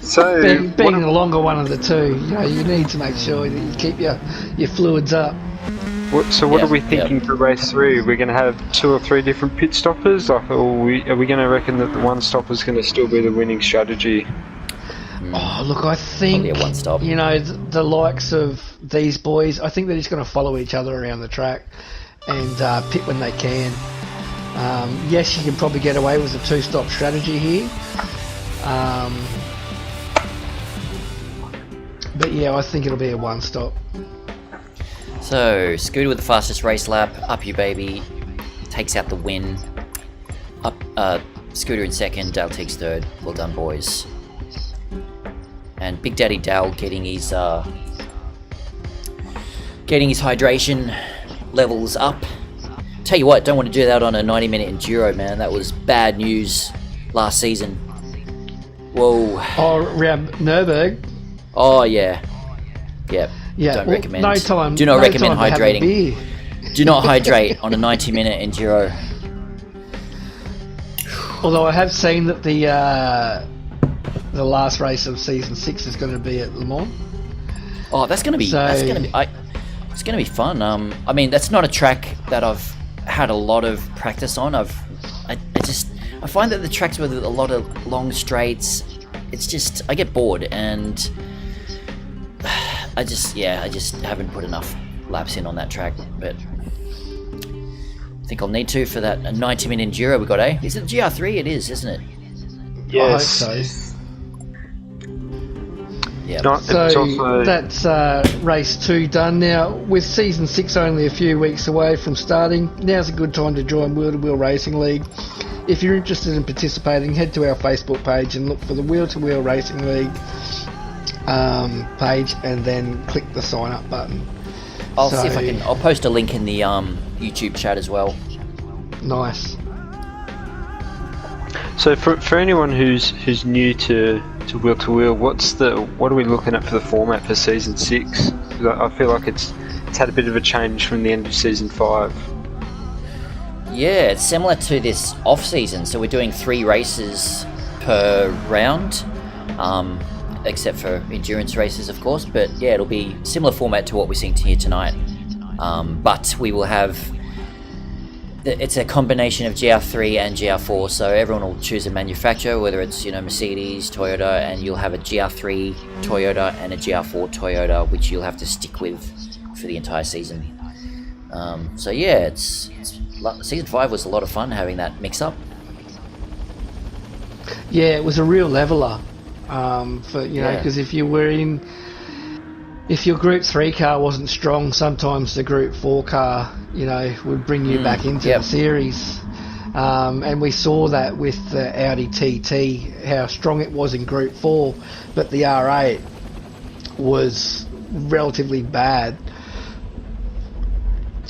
So being the longer one of the two, you need to make sure that you keep your fluids up. What are we thinking for race 3? We're going to have 2 or 3 different pit stoppers, or are we going to reckon that the one stopper is going to still be the winning strategy? Oh, look, I think probably a one stop. The likes of these boys, I think they're just going to follow each other around the track and pit when they can. Yes, you can probably get away with a two-stop strategy here. But yeah, I think it'll be a one-stop. So, Scooter with the fastest race lap, up you baby, takes out the win. Up, Scooter in second, Dale takes third. Well done, boys. And Big Daddy Dale getting his hydration levels up. Tell you what, don't want to do that on a 90-minute enduro, man. That was bad news last season. Whoa. Oh, around Nürburgring. Oh yeah. Yep. Yeah. Don't well, recommend. No time. Do not no recommend time to have a hydrating. beer. Do not hydrate on a 90-minute enduro. Although I have seen that the last race of season 6 is going to be at Le Mans. Oh, it's gonna be fun. I mean, that's not a track that I've had a lot of practice on. I find that the tracks with a lot of long straights, it's just, I get bored, and I just haven't put enough laps in on that track. But I think I'll need to for that 90-minute enduro we got, eh? Is it GR3? It is, isn't it? Yes. I hope so. Yeah. So that's race 2 done. Now, with season 6 only a few weeks away from starting, now's a good time to join Wheel to Wheel Racing League. If you're interested in participating, head to our Facebook page and look for the Wheel to Wheel Racing League page, and then click the sign up button. I'll see if I can. I'll post a link in the YouTube chat as well. Nice. So for anyone who's new to Wheel to Wheel, what are we looking at for the format for season 6? I feel like it's had a bit of a change from the end of season 5. Yeah, it's similar to this off-season. So we're doing 3 races per round, except for endurance races, of course. But yeah, it'll be similar format to what we're seeing here tonight. But we will have... It's a combination of GR3 and GR4, so everyone will choose a manufacturer, whether it's Mercedes, Toyota, and you'll have a GR3 Toyota and a GR4 Toyota, which you'll have to stick with for the entire season. So yeah, it's season 5 was a lot of fun having that mix-up. Yeah, it was a real leveler, because if your Group 3 car wasn't strong, sometimes the Group 4 car, would bring you back into the series. And we saw that with the Audi TT, how strong it was in Group 4, but the R8 was relatively bad.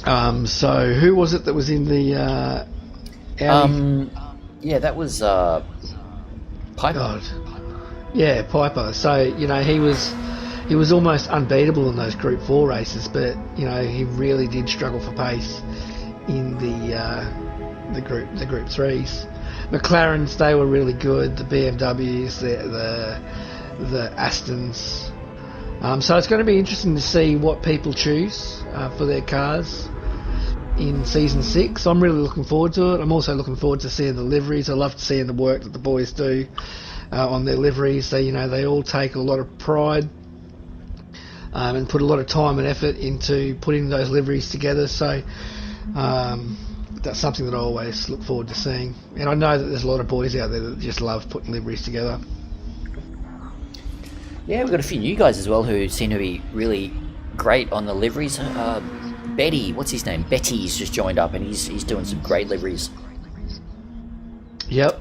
So who was it that was in the Audi? Yeah, that was Piper. God. Yeah, Piper. So, he was almost unbeatable in those Group 4 races, but he really did struggle for pace in the Group 3s. McLarens, they were really good. The BMWs, the Astons. So it's going to be interesting to see what people choose for their cars in season 6. I'm really looking forward to it. I'm also looking forward to seeing the liveries. I love seeing the work that the boys do on their liveries. They all take a lot of pride. And put a lot of time and effort into putting those liveries together, so that's something that I always look forward to seeing. And I know that there's a lot of boys out there that just love putting liveries together. Yeah, we've got a few new guys as well who seem to be really great on the liveries. Betty's just joined up, and he's doing some great liveries. Yep.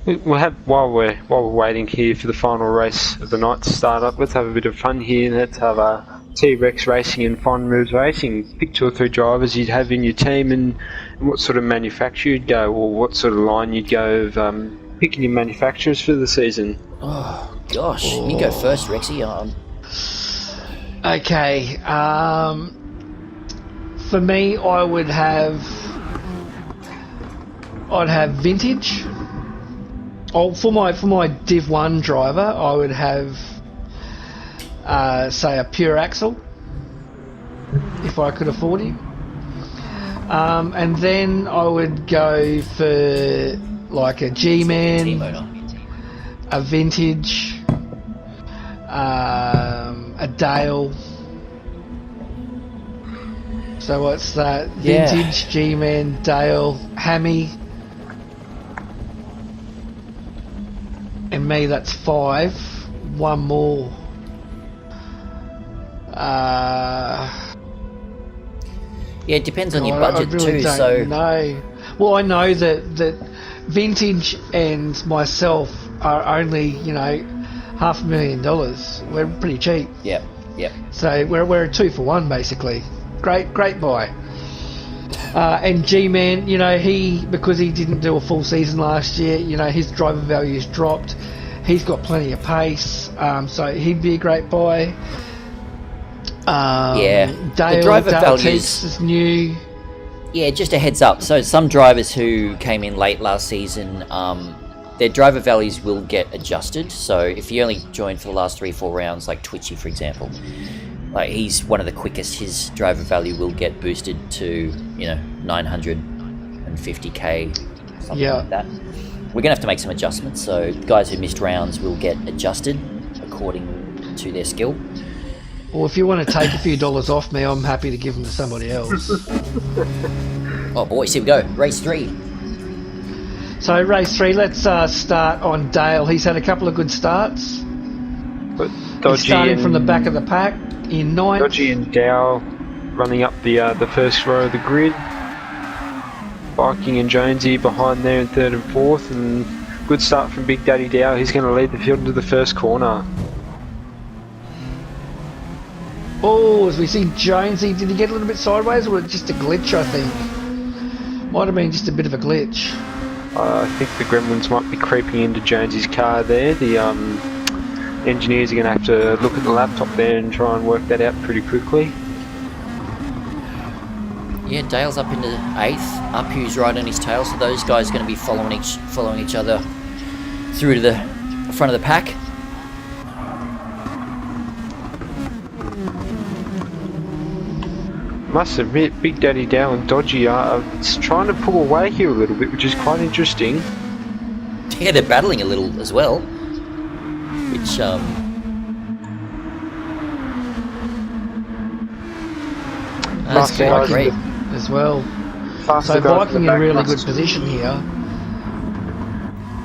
We'll have, while we're waiting here for the final race of the night to start up, let's have a bit of fun here. Let's have a T-Rex Racing and Fun Moves Racing. Pick 2 or 3 drivers you'd have in your team, and what sort of manufacturer you'd go, or what sort of line you'd go of picking your manufacturers for the season. Oh gosh, you go first, Rexy. Okay. For me, I'd have Vintage. Oh, for my Div 1 driver, I would have, say, a Pure Axle, if I could afford him. And then I would go for, like, a G-Man, a Vintage, a Dale, So what's that? Yeah. Vintage, G-Man, Dale, Hammy, and me. That's 5. One more. Yeah, it depends on your God, budget I really too. don't So know. Well, I know that Vintage and myself are only $500,000. We're pretty cheap. yep. So we're a 2-for-1 basically. Great buy. And G-Man, because he didn't do a full season last year, his driver value's dropped. He's got plenty of pace, so he'd be a great buy. Yeah, Dale, the driver Dale values is new. Yeah, just a heads up. So some drivers who came in late last season, their driver values will get adjusted. So if you only joined for the last 3-4 rounds, like Twitchy, for example, like he's one of the quickest, his driver value will get boosted to 950k, something like that. We're gonna have to make some adjustments. So guys who missed rounds will get adjusted according to their skill. Or if you want to take a few dollars off me, I'm happy to give them to somebody else. Oh boys, here we go. Race 3. So race 3, let's start on Dale. He's had a couple of good starts. But He's Dodgy starting and from the back of the pack in 9th. Dodgy and Dow running up the first row of the grid. Viking and Jonesy behind there in 3rd and 4th, and good start from Big Daddy Dow. He's going to lead the field into the first corner. Oh, as we see Jonesy, did he get a little bit sideways or was it just a glitch, I think? Might have been just a bit of a glitch. I think the Gremlins might be creeping into Jonesy's car there. The engineers are going to have to look at the laptop there and try and work that out pretty quickly. Yeah, Dale's up into 8th. Uphu's right on his tail, so those guys are going to be following each other through to the front of the pack. Must admit, Big Daddy Dow and Dodgy are trying to pull away here a little bit, which is quite interesting. Yeah, they're battling a little as well, which that's quite great as well. Faster So guys Viking in in the a back really must- good position here,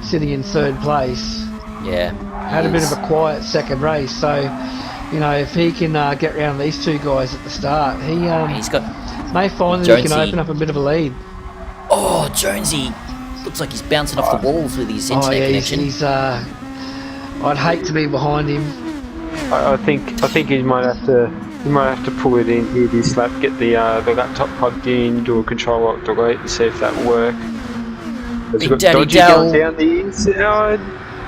sitting in 3rd place. Yeah, Had a bit of a quiet second race, so if he can get around these two guys at the start, he's got may find that he can Jonesy. open up a bit of a lead. Oh, Jonesy looks like he's bouncing off the walls with his internet connection. He's I'd hate to be behind him. I think he might have to pull it in here this lap, get the laptop plugged in, do a control alt delete and see if that will work. Big Got Daddy Dodgy Dell. going down the inside.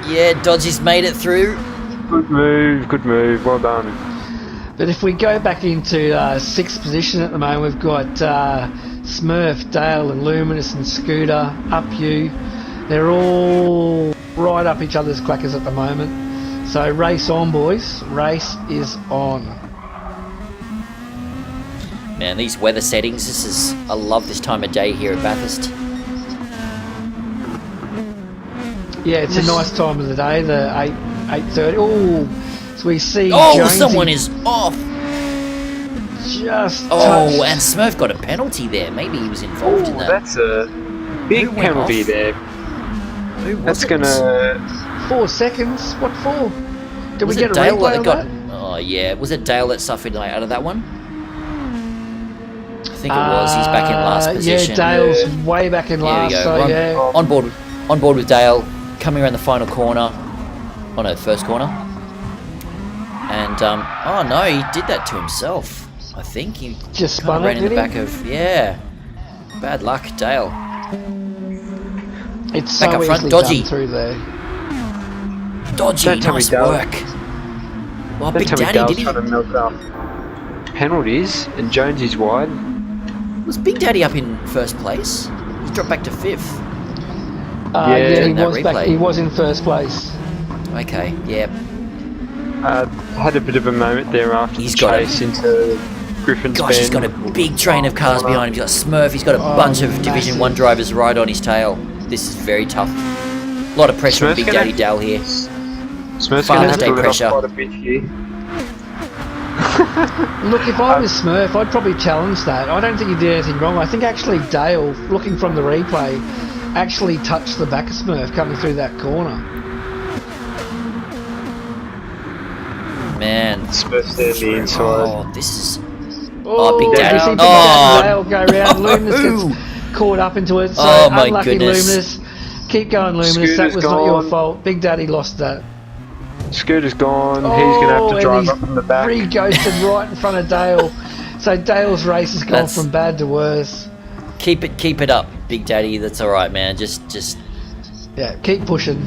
Yeah, Dodgy's made it through. Good move, well done. But if we go back into 6th position at the moment, we've got Smurf, Dale and Luminous and Scooter, Uphu. They're all right up each other's clackers at the moment. So race on, boys. Race is on. Man, these weather settings, I love this time of day here at Bathurst. Yeah, it's a nice time of the day, the 8:30. Oh, so we see Jonesy Someone is off. just Oh, touched. and Smurf got a penalty there. Maybe he was involved in that. That's a big Who went penalty off? there. Who was That's it? gonna. 4 seconds. What for? Did Was we it get a Dale replay that on got? that? Oh yeah, was it Dale that suffered out of that one? I think it was. He's back in last position. Yeah, Dale's way back in There we last. go. So We're yeah. on board with Dale, coming around the final corner. Oh no, first corner. And oh no, he did that to himself. I think he Just kind spun of it, ran in the did he? back of Bad luck, Dale. It's Back so up front, easily Dodgy. done through there. Dodgy, Don't tell me nice Dale. work. Well, Don't Big tell me Daddy, Dale's did he? trying to milk up penalties and Jonesy's wide. Was Big Daddy up in first place? He dropped back to 5th. Yeah, he that was back. replay. He was in first place. Okay, yeah. Had a bit of a moment there after He's the got chase into Griffin's Gosh, he's Bend. got a big train of cars behind him. He's got Smurf. He's got a bunch of Division massive. 1 drivers right on his tail. This is very tough. A lot of pressure on Smurf's Big gonna- Daddy Dal here. Smurf's Far going to to have to take let pressure. off quite a bit here. Look, if I was Smurf, I'd probably challenge that. I don't think he did anything wrong. I think actually Dale, looking from the replay, actually touched the back of Smurf coming through that corner. Man. Smurf's down the inside. Oh, this is... Oh, Big Daddy. You see Big Daddy Dale go around. Luminous gets caught up into it. So my unlucky goodness. Luminous. Keep going, Luminous. Scooter's that was gone. not your fault. Big Daddy lost that. Scooter's gone. He's going to have to drive up from the back. Re-ghosted right in front of Dale. So Dale's race has gone from bad to worse. Keep it up, Big Daddy. That's all right, man. Just yeah, keep pushing.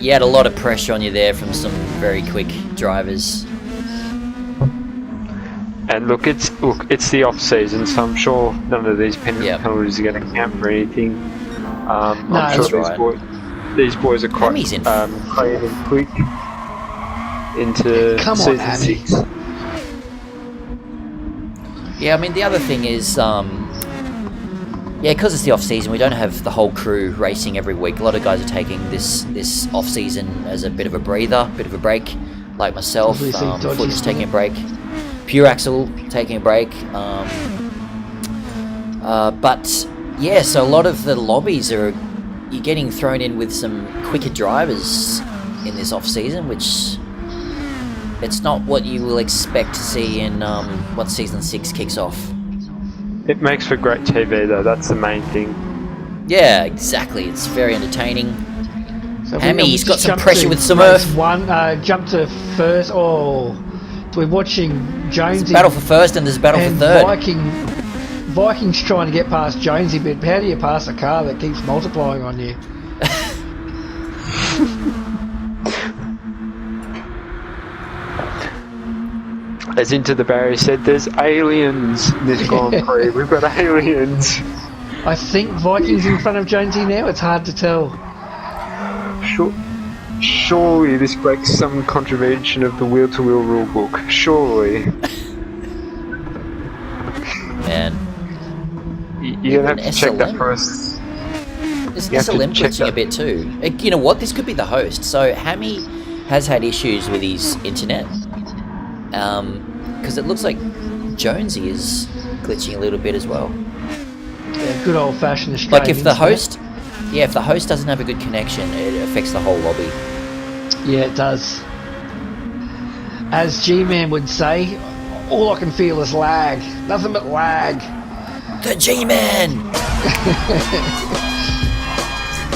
You had a lot of pressure on you there from some very quick drivers. And look, it's the off season, so I'm sure none of these penalties are going to count for anything. I'm sure these boys are quite clean and quick into season 6. Yeah, I mean the other thing is, because it's the off season, we don't have the whole crew racing every week. A lot of guys are taking this off season as a bit of a breather, bit of a break, like myself. Foot's taking a break. Pure Axle taking a break. But yeah, so a lot of the lobbies you're getting thrown in with some quicker drivers in this off season, which it's not what you will expect to see in once season 6 kicks off. It makes for great TV though, that's the main thing. Yeah, exactly. It's very entertaining. So Hammy, he's got some pressure with Smurf. Jump to first. Oh, we're watching Jonesy. There's a battle for first and there's a battle for third. Viking's trying to get past Jonesy, but how do you pass a car that keeps multiplying on you? As Into the Barrier said, there's aliens in this Grand Prix. We've got aliens. I think Viking's in front of Jonesy now. It's hard to tell. Surely this breaks some contravention of the wheel-to-wheel rule book. Surely. Man. You're going to have to check that for us. This SLM glitching a bit too. You know what? This could be the host. So Hammy has had issues with his internet. Because it looks like Jonesy is glitching a little bit as well. Yeah, good old-fashioned Australian. Like if the host doesn't have a good connection, it affects the whole lobby. Yeah, it does. As G-Man would say, all I can feel is lag. Nothing but lag. The G-Man!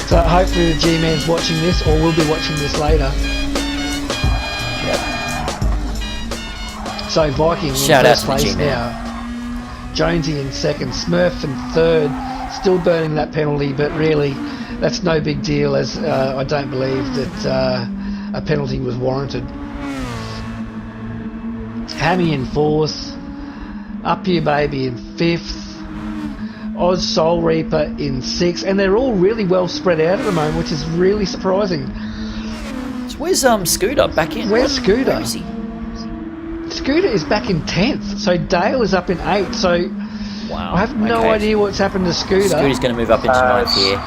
So hopefully the G-Man's watching this, or will be watching this later. So Viking in first place now. Jonesy in second, Smurf in third, still burning that penalty, but really that's no big deal, as I don't believe that a penalty was warranted. Hammy in fourth, Up Here Baby in fifth, Oz Soul Reaper in sixth, and they're all really well spread out at the moment, which is really surprising. So where's Scooter back in? Where's Scooter? Where is he? Scooter is back in 10th, so Dale is up in 8th, so wow, I have no idea what's happened to Scooter. Scooter's going to move up into 9th here.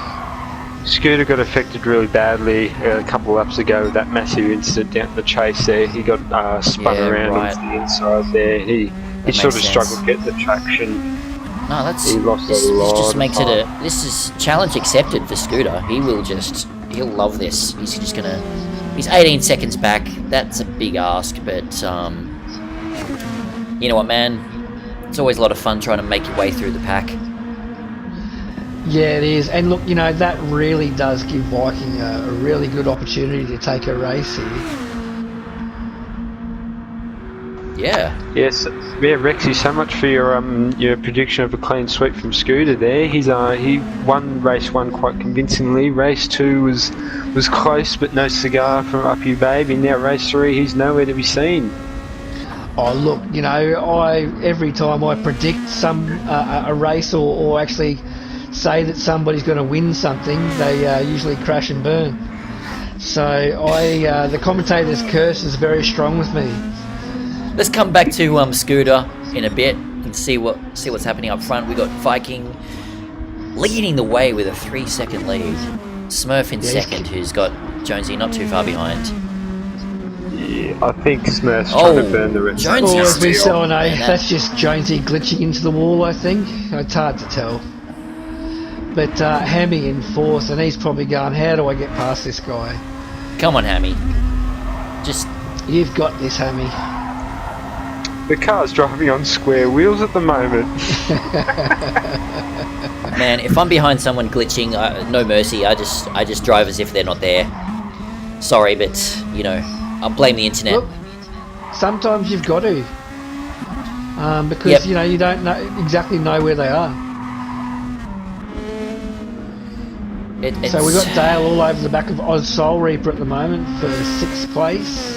Scooter got affected really badly a couple of laps ago with that massive incident down the chase there. He got spun around onto the inside there. He sort of struggled to get the traction. No, he lost a lot. Just makes it this is challenge accepted for Scooter. He'll love this. He's 18 seconds back. That's a big ask, but you know what, man? It's always a lot of fun trying to make your way through the pack. Yeah, it is. And look, you know, that really does give Viking a really good opportunity to take a race here. Yeah. Yes. Yeah, Rexy, so much for your prediction of a clean sweep from Scooter there. He won race 1 quite convincingly. Race 2 was close, but no cigar from Up You Baby. Now race 3, he's nowhere to be seen. Oh, look, you know, every time I predict a race or actually say that somebody's going to win something, they usually crash and burn. So the commentator's curse is very strong with me. Let's come back to Scooter in a bit and see what's happening up front. We got Viking leading the way with a 3-second lead. Smurf in second, who's got Jonesy not too far behind. Yeah, I think Smurf's trying to burn the red zone. Jonesy Or as we still. saw, no, Man, that's just Jonesy glitching into the wall, I think. It's hard to tell. But Hammy in fourth, and he's probably going, how do I get past this guy? Come on, Hammy. Just You've got this, Hammy. The car's driving on square wheels at the moment. man, if I'm behind someone glitching, no mercy. I just drive as if they're not there. Sorry, but you know, I'll blame the internet. Look, sometimes you've got to, because Yep. you know you don't exactly know where they are. So we've got Dale all over the back of Oz Soul Reaper at the moment for 6th place.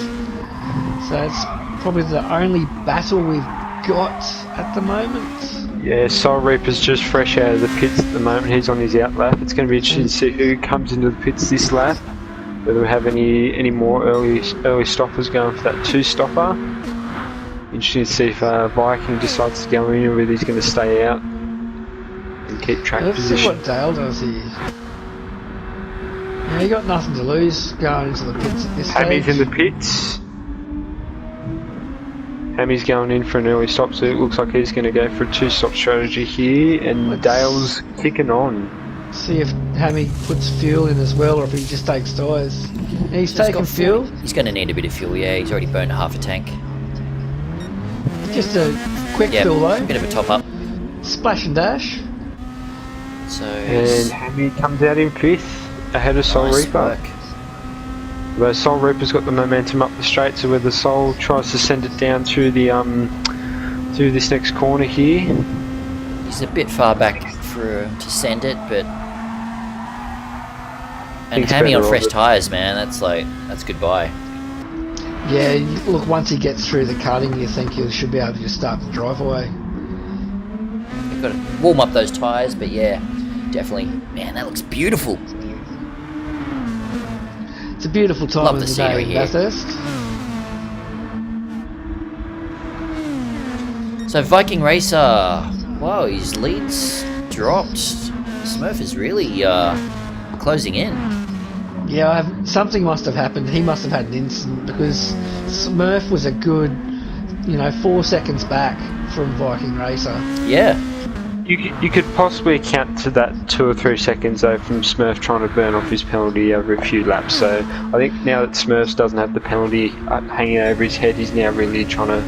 So it's probably the only battle we've got at the moment. Yeah, Soul Reaper's just fresh out of the pits at the moment. He's on his out lap. It's going to be interesting to see who comes into the pits this lap. Whether we have any more early stoppers going for that 2-stopper. Interesting to see if Viking decides to go in or whether he's going to stay out and keep track Let's see position. what Dale does here. Yeah, you got nothing to lose going into the pits at this Hammy's stage. in the pits. Hammy's going in for an early stop, so it looks like he's going to go for a 2-stop strategy here, and Dale's kicking on. See if Hammy puts fuel in as well, or if he just takes tyres. He's taking fuel. He's going to need a bit of fuel. Yeah, he's already burned half a tank. Just a quick Yeah, fill though. bit of a top up. Splash and dash. So And Hammy comes out in 5th, ahead of Soul nice Reaper. work. Where Soul Reaper's got the momentum up the straight, so whether Soul tries to send it down through the through this next corner here. He's a bit far back to send it, but and Thinks Hammy on better fresh of it. tyres, man. That's goodbye. Yeah, look, once he gets through the cutting, you think he should be able to just start the drive away. You've got to warm up those tyres, but yeah, definitely. Man, that looks beautiful. It's a beautiful time Love of the the scenery day in here. Bathurst. So Viking Racer, wow, his lead's dropped. Smurf is really closing in. Yeah, something must have happened. He must have had an incident because Smurf was a good, 4 seconds back from Viking Racer. Yeah. You could possibly account to that 2 or 3 seconds though from Smurf trying to burn off his penalty over a few laps. So I think now that Smurf doesn't have the penalty hanging over his head, he's now really trying to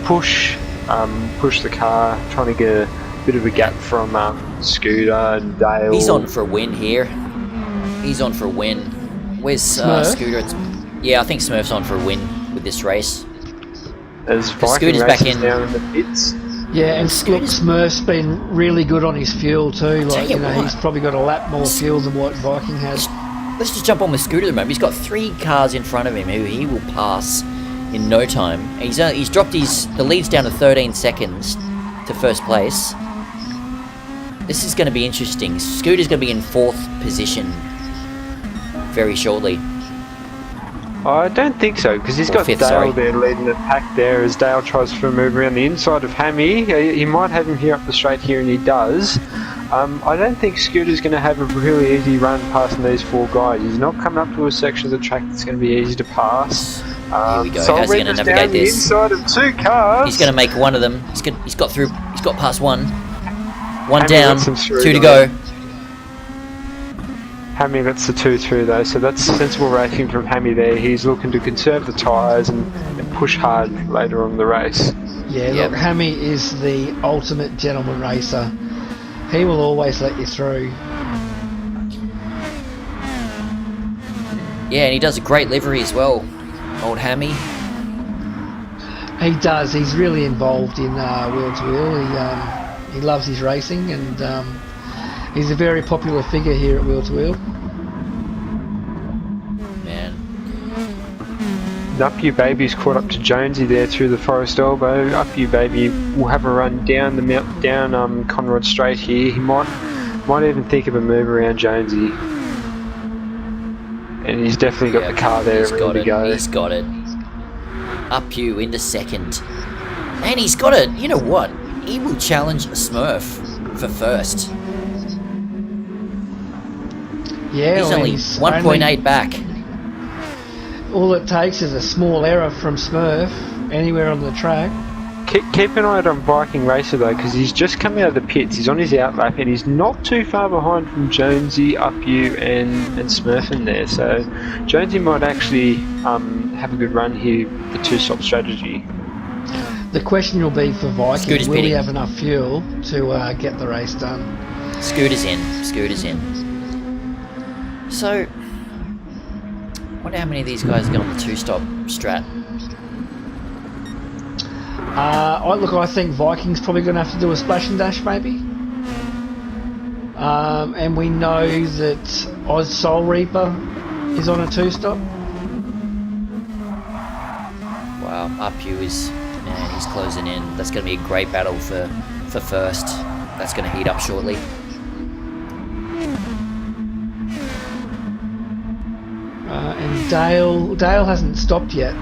push the car, trying to get a bit of a gap from Scooter and Dale. He's on for a win here. He's on for a win. Where's Smurf? Scooter? Yeah, I think Smurf's on for a win with this race. As Viking Scooter's back Racer's in. now in the pits. Yeah, and look, Smurf's been really good on his fuel too. Like, Tell you what. he's probably got a lap more fuel than what Viking has. Let's just jump on with Scooter at the moment. He's got 3 cars in front of him who he will pass in no time. He's dropped the leads down to 13 seconds to first place. This is going to be interesting. Scooter's going to be in 4th position very shortly. I don't think so, because he's Or got fifth, Dale sorry. there leading the pack there as Dale tries to move around the inside of Hammy. He might have him here up the straight here, and he does. I don't think Scooter's going to have a really easy run passing these 4 guys. He's not coming up to a section of the track that's going to be easy to pass. Here we go. Soul How's he gonna Reaper's navigate down the this? inside of 2 cars. He's going to make one of them. He's got past one. One Hammy down, lets him through, 2 to though. go. Hammy lets the 2 through though, so that's sensible racing from Hammy there. He's looking to conserve the tyres and push hard later on in the race. Yeah, Yep. look, Hammy is the ultimate gentleman racer. He will always let you through. Yeah, and he does a great livery as well. Old Hammy. He does. He's really involved in wheel to wheel. He loves his racing, and he's a very popular figure here at Wheel to Wheel. Man. Up You Baby's caught up to Jonesy there through the Forest Elbow. Up You Baby will have a run down the down Conrod Straight here. He might even think of a move around Jonesy. And he's definitely got the car there He's ready got to it. go. He's got it. Up you into 2nd. And he's got it. You know what? He will challenge Smurf for 1st. Yeah, He's well, only 1.8 back. all it takes is a small error from Smurf anywhere on the track. Keep an eye out on Viking Racer though, because he's just come out of the pits. He's on his outlap and he's not too far behind from Jonesy, Up-You and Smurfin there. So Jonesy might actually have a good run here with the 2-stop strategy. The question will be for Viking, Scooter's will he pitting. have enough fuel to get the race done? Scooter's in. Scooter's in. So, wonder how many of these guys go on the 2-stop strat. I think Viking's probably going to have to do a splash and dash maybe. And we know that Oz Soul Reaper is on a 2-stop. Wow, Up-You is, man, he's closing in. That's going to be a great battle for first. That's going to heat up shortly. And Dale hasn't stopped yet.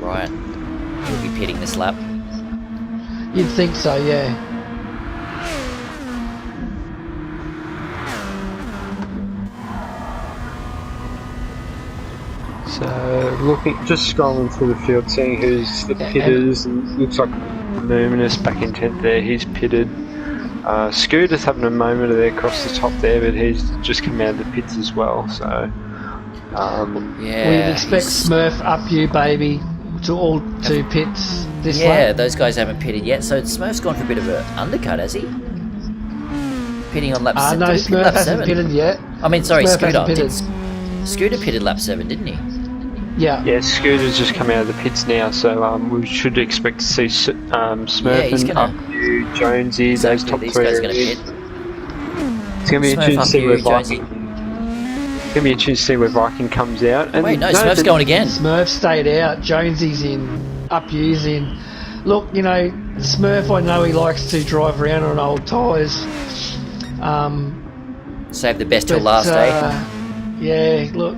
Right. He'll be pitting this lap. You'd think so, yeah. So just scrolling through the field, seeing who's the pitters, and looks like Luminous back in 10th there. He's pitted. Scooter's having a moment of there across the top there, but he's just come out of the pits as well. So Yeah. We'd expect Smurf, Up-You, Baby to pits this lap. Yeah, those guys haven't pitted yet. So Smurf's gone for a bit of an undercut, has he? Pitting on lap 7. No, Smurf lap hasn't 7? pitted yet. I mean, sorry, Smurf Scooter. hasn't pitted. Scooter pitted lap 7, didn't he? Yeah. Scooter's just come out of the pits now, so we should expect to see Smurf he's and gonna- Up-You, Jonesy, Exactly, those top these three. guys are going to pit. It's going to be Smurf, interesting to see Up-You, where Jonesy. Viking comes out. And Wait, no, Smurf's going again. Smurf stayed out. Jonesy's in. Up-You's in. Look, you know, Smurf, I know he likes to drive around on old tyres. Save the best till last, eh? Yeah, look.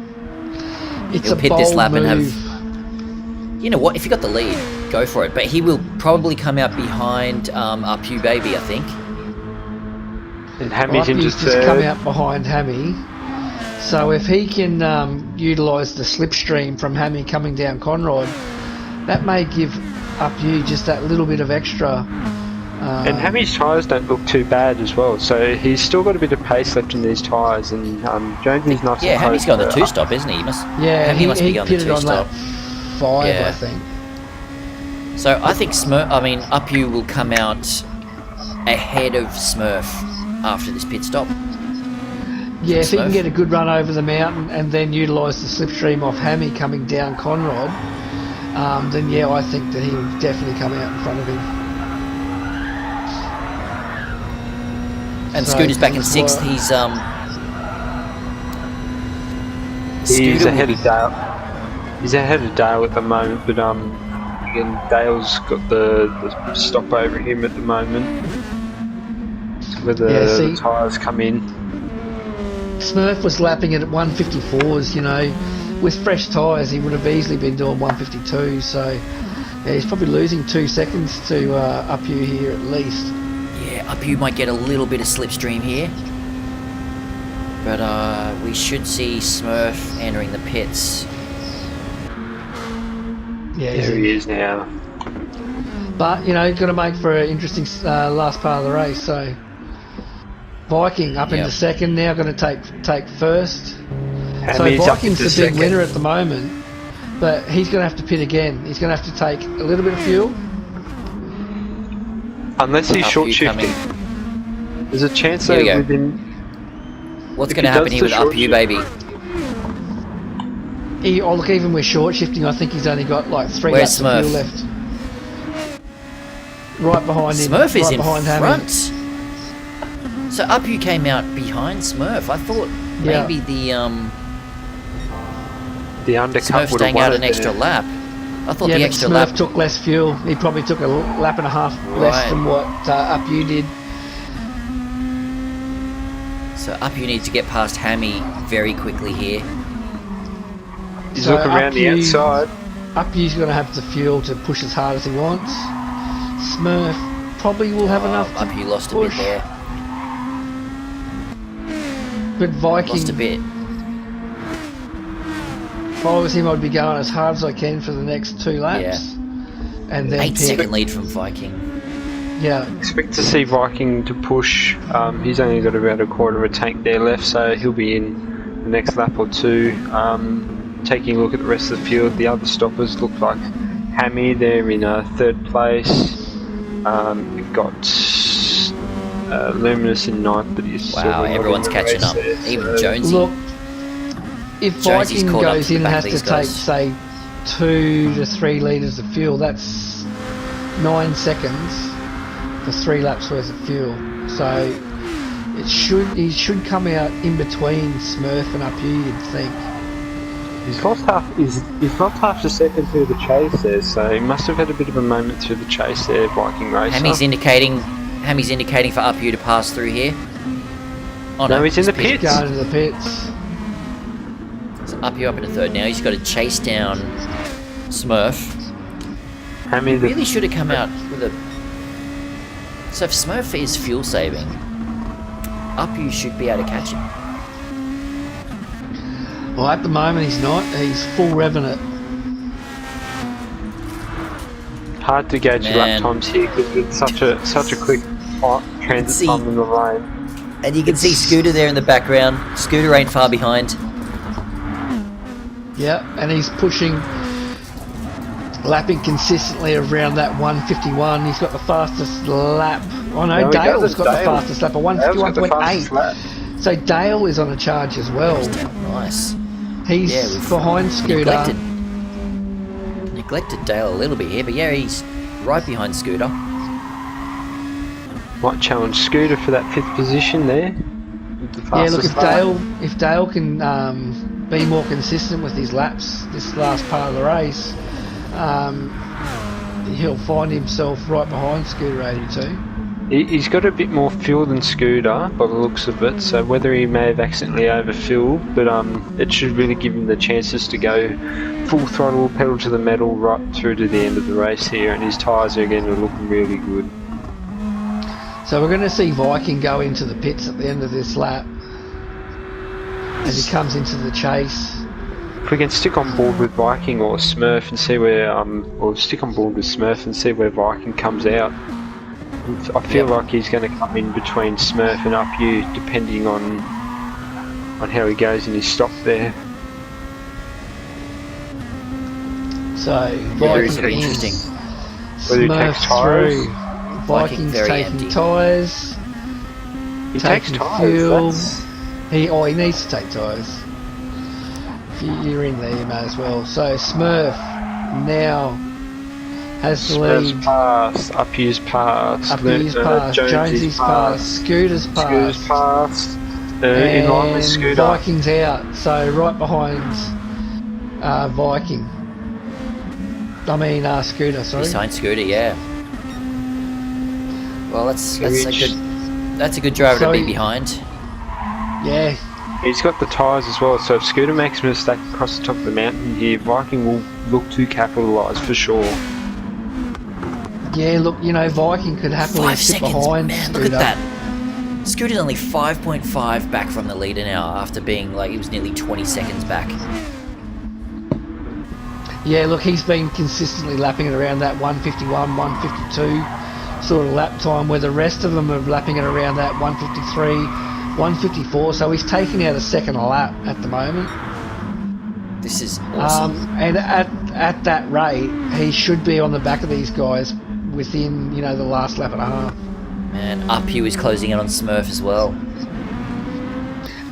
It's He'll a pit bold this lap move. and have... You know what? If you got the lead, go for it. But he will probably come out behind Up-You Baby, I think. And Hammy's into Up-You's just come third. out behind Hammy. So if he can utilise the slipstream from Hammy coming down Conrod, that may give Up-You just that little bit of extra. And Hammy's tyres don't look too bad as well, so he's still got a bit of pace left in these tyres. And Jonesy's nice. Yeah, and Hammy's close got the to 2-stop, isn't he? Yeah, Hammy must be on the pitted on 2-stop. lap 5, Yeah. I think. So I think Up-You will come out ahead of Smurf after this pit stop. Yeah, if he can Smurf. get a good run over the mountain and then utilise the slipstream off Hammy coming down Conrod, then yeah, I think that he'll definitely come out in front of him. And So, Scooter's back in that's 6th. why- He's Scooter ahead will of Dale. He's ahead of Dale at the moment, but again, Dale's got the stop over him at the moment, where the tyres come in. Smurf was lapping it at 154s, you know. With fresh tyres, he would have easily been doing 152, so yeah, he's probably losing 2 seconds to Up-You here at least. Yeah, Up-You might get a little bit of slipstream here. But we should see Smurf entering the pits. Yeah, There he is now. But, you know, got to make for an interesting last part of the race, so... Viking up into second, now going to take first. So Hammy's up Viking's into the big second. winner at the moment, but he's going to have to pit again. He's going to have to take a little bit of fuel. Unless he's Up-You short shifting. coming. There's a chance Here that we go. within. What's If going to he happen does here the with short Up-You shift- Baby? Look, even with short shifting, I think he's only got like 3 Where's laps of Smurf? fuel left. Right behind him. Smurf is right in behind Hammy. front. So Up-You came out behind Smurf. I thought maybe the undercut Smurf would have staying won out it an extra there. lap. I thought Yeah, the but extra Smurf lap. took less fuel. He probably took a lap and a half less Right. than what Up-You did. So Up-You needs to get past Hammy very quickly here. He's So looking around the Up-You- outside. Up-You's going to have the fuel to push as hard as he wants. Smurf probably will have enough to Up-You lost a bit push. there. But Viking... Lost a bit. if I was him, I'd be going as hard as I can for the next 2 laps. Yeah. And then 8-second lead from Viking. Yeah. Expect to see Viking to push. He's only got about a quarter of a tank there left, so he'll be in the next lap or two. Taking a look at the rest of the field, the other stoppers look like Hammy, they're in 3rd place. We've got Luminous in 9th, but he's Wow, everyone's catching up. There, Even Jonesy. Look, if Jonesy's Viking caught up goes to the in and back has of to these take, guys. say, 2 to 3 litres of fuel, that's 9 seconds for 3 laps worth of fuel. So he should come out in between Smurf and Up You, you'd think. He's lost half a second through the chase there, so he must have had a bit of a moment through the chase there, Viking racer. Hammy's indicating for Up You to pass through here. Oh no, he's in the pits. Going to the pits. So Up You up into 3rd now. He's got to chase down Smurf. Hammy, the Really should have come out with a... So if Smurf is fuel saving, Up You should be able to catch him. Well, at the moment he's not. He's full revving it. hard to gauge your lap times here because it's such a quick transit time in the lane. And you can see Scooter there in the background. Scooter ain't far behind. Yeah, and he's pushing, lapping consistently around that 151. He's got the fastest lap. Oh no, Dale's got the fastest lap, a 151.8. So Dale is on a charge as well. Nice. He's behind Scooter. Neglected Dale a little bit here, but yeah, he's right behind Scooter. Might challenge Scooter for that 5th position there. Yeah, look, if Dale can be more consistent with his laps this last part of the race, he'll find himself right behind Scooter 82. He's got a bit more fuel than Scooter by the looks of it, so whether he may have accidentally overfilled, but it should really give him the chances to go full throttle, pedal to the metal right through to the end of the race here, and his tyres are again looking really good. So we're going to see Viking go into the pits at the end of this lap as he comes into the chase. If we can stick on board with Viking or Smurf and see where, or stick on board with Smurf and see where Viking comes out. I feel like he's going to come in between Smurf and Up You, depending on how he goes in his stop there. So Very Viking interesting. Whether he takes tyres. through. Viking's taking tyres. He takes tyres. Fuel. He needs to take tyres. If you're in there, you may as well. So Smurf now has the lead. Passed, Up You's passed, Jonesy's passed, Scooter's passed, in line with Scooter. Viking's out, so right behind Viking. Scooter, sorry. Behind Scooter, yeah. Well, that's a good driver to be behind. Yeah. He's got the tyres as well, so if Scooter makes a mistake across the top of the mountain here, Viking will look to capitalise for sure. Yeah, look, Viking could happily 5 sit seconds, behind man, Scooter. look at that. Scooter's only 5.5 back from the leader now after being he was nearly 20 seconds back. Yeah, look, he's been consistently lapping it around that 151, 152 sort of lap time, where the rest of them are lapping it around that 153, 154, so he's taking out a second a lap at the moment. This is awesome. And at that rate, he should be on the back of these guys within, the last lap and a half. Man, Up You is closing in on Smurf as well.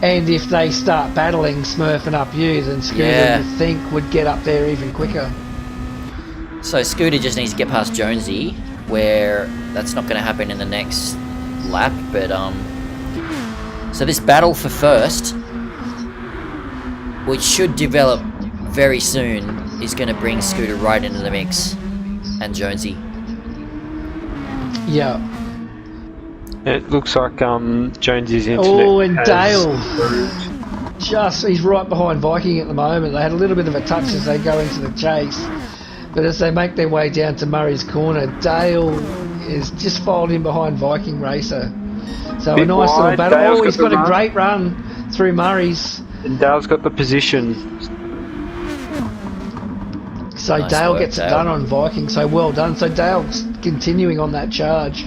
And if they start battling Smurf and Up You, then Scooter, you think, would get up there even quicker. So Scooter just needs to get past Jonesy, where that's not going to happen in the next lap, but so this battle for first, which should develop very soon, is going to bring Scooter right into the mix, and Jonesy. Yeah. It looks like Jonesy's internet. Oh, and Dale. He's right behind Viking at the moment. They had a little bit of a touch as they go into the chase. But as they make their way down to Murray's Corner, Dale is just followed in behind Viking Racer. So a nice little battle. He's got a great run through Murray's. And Dale's got the position. So Nice Dale work, gets it Dale. done on Viking, so well done. So Dale's continuing on that charge.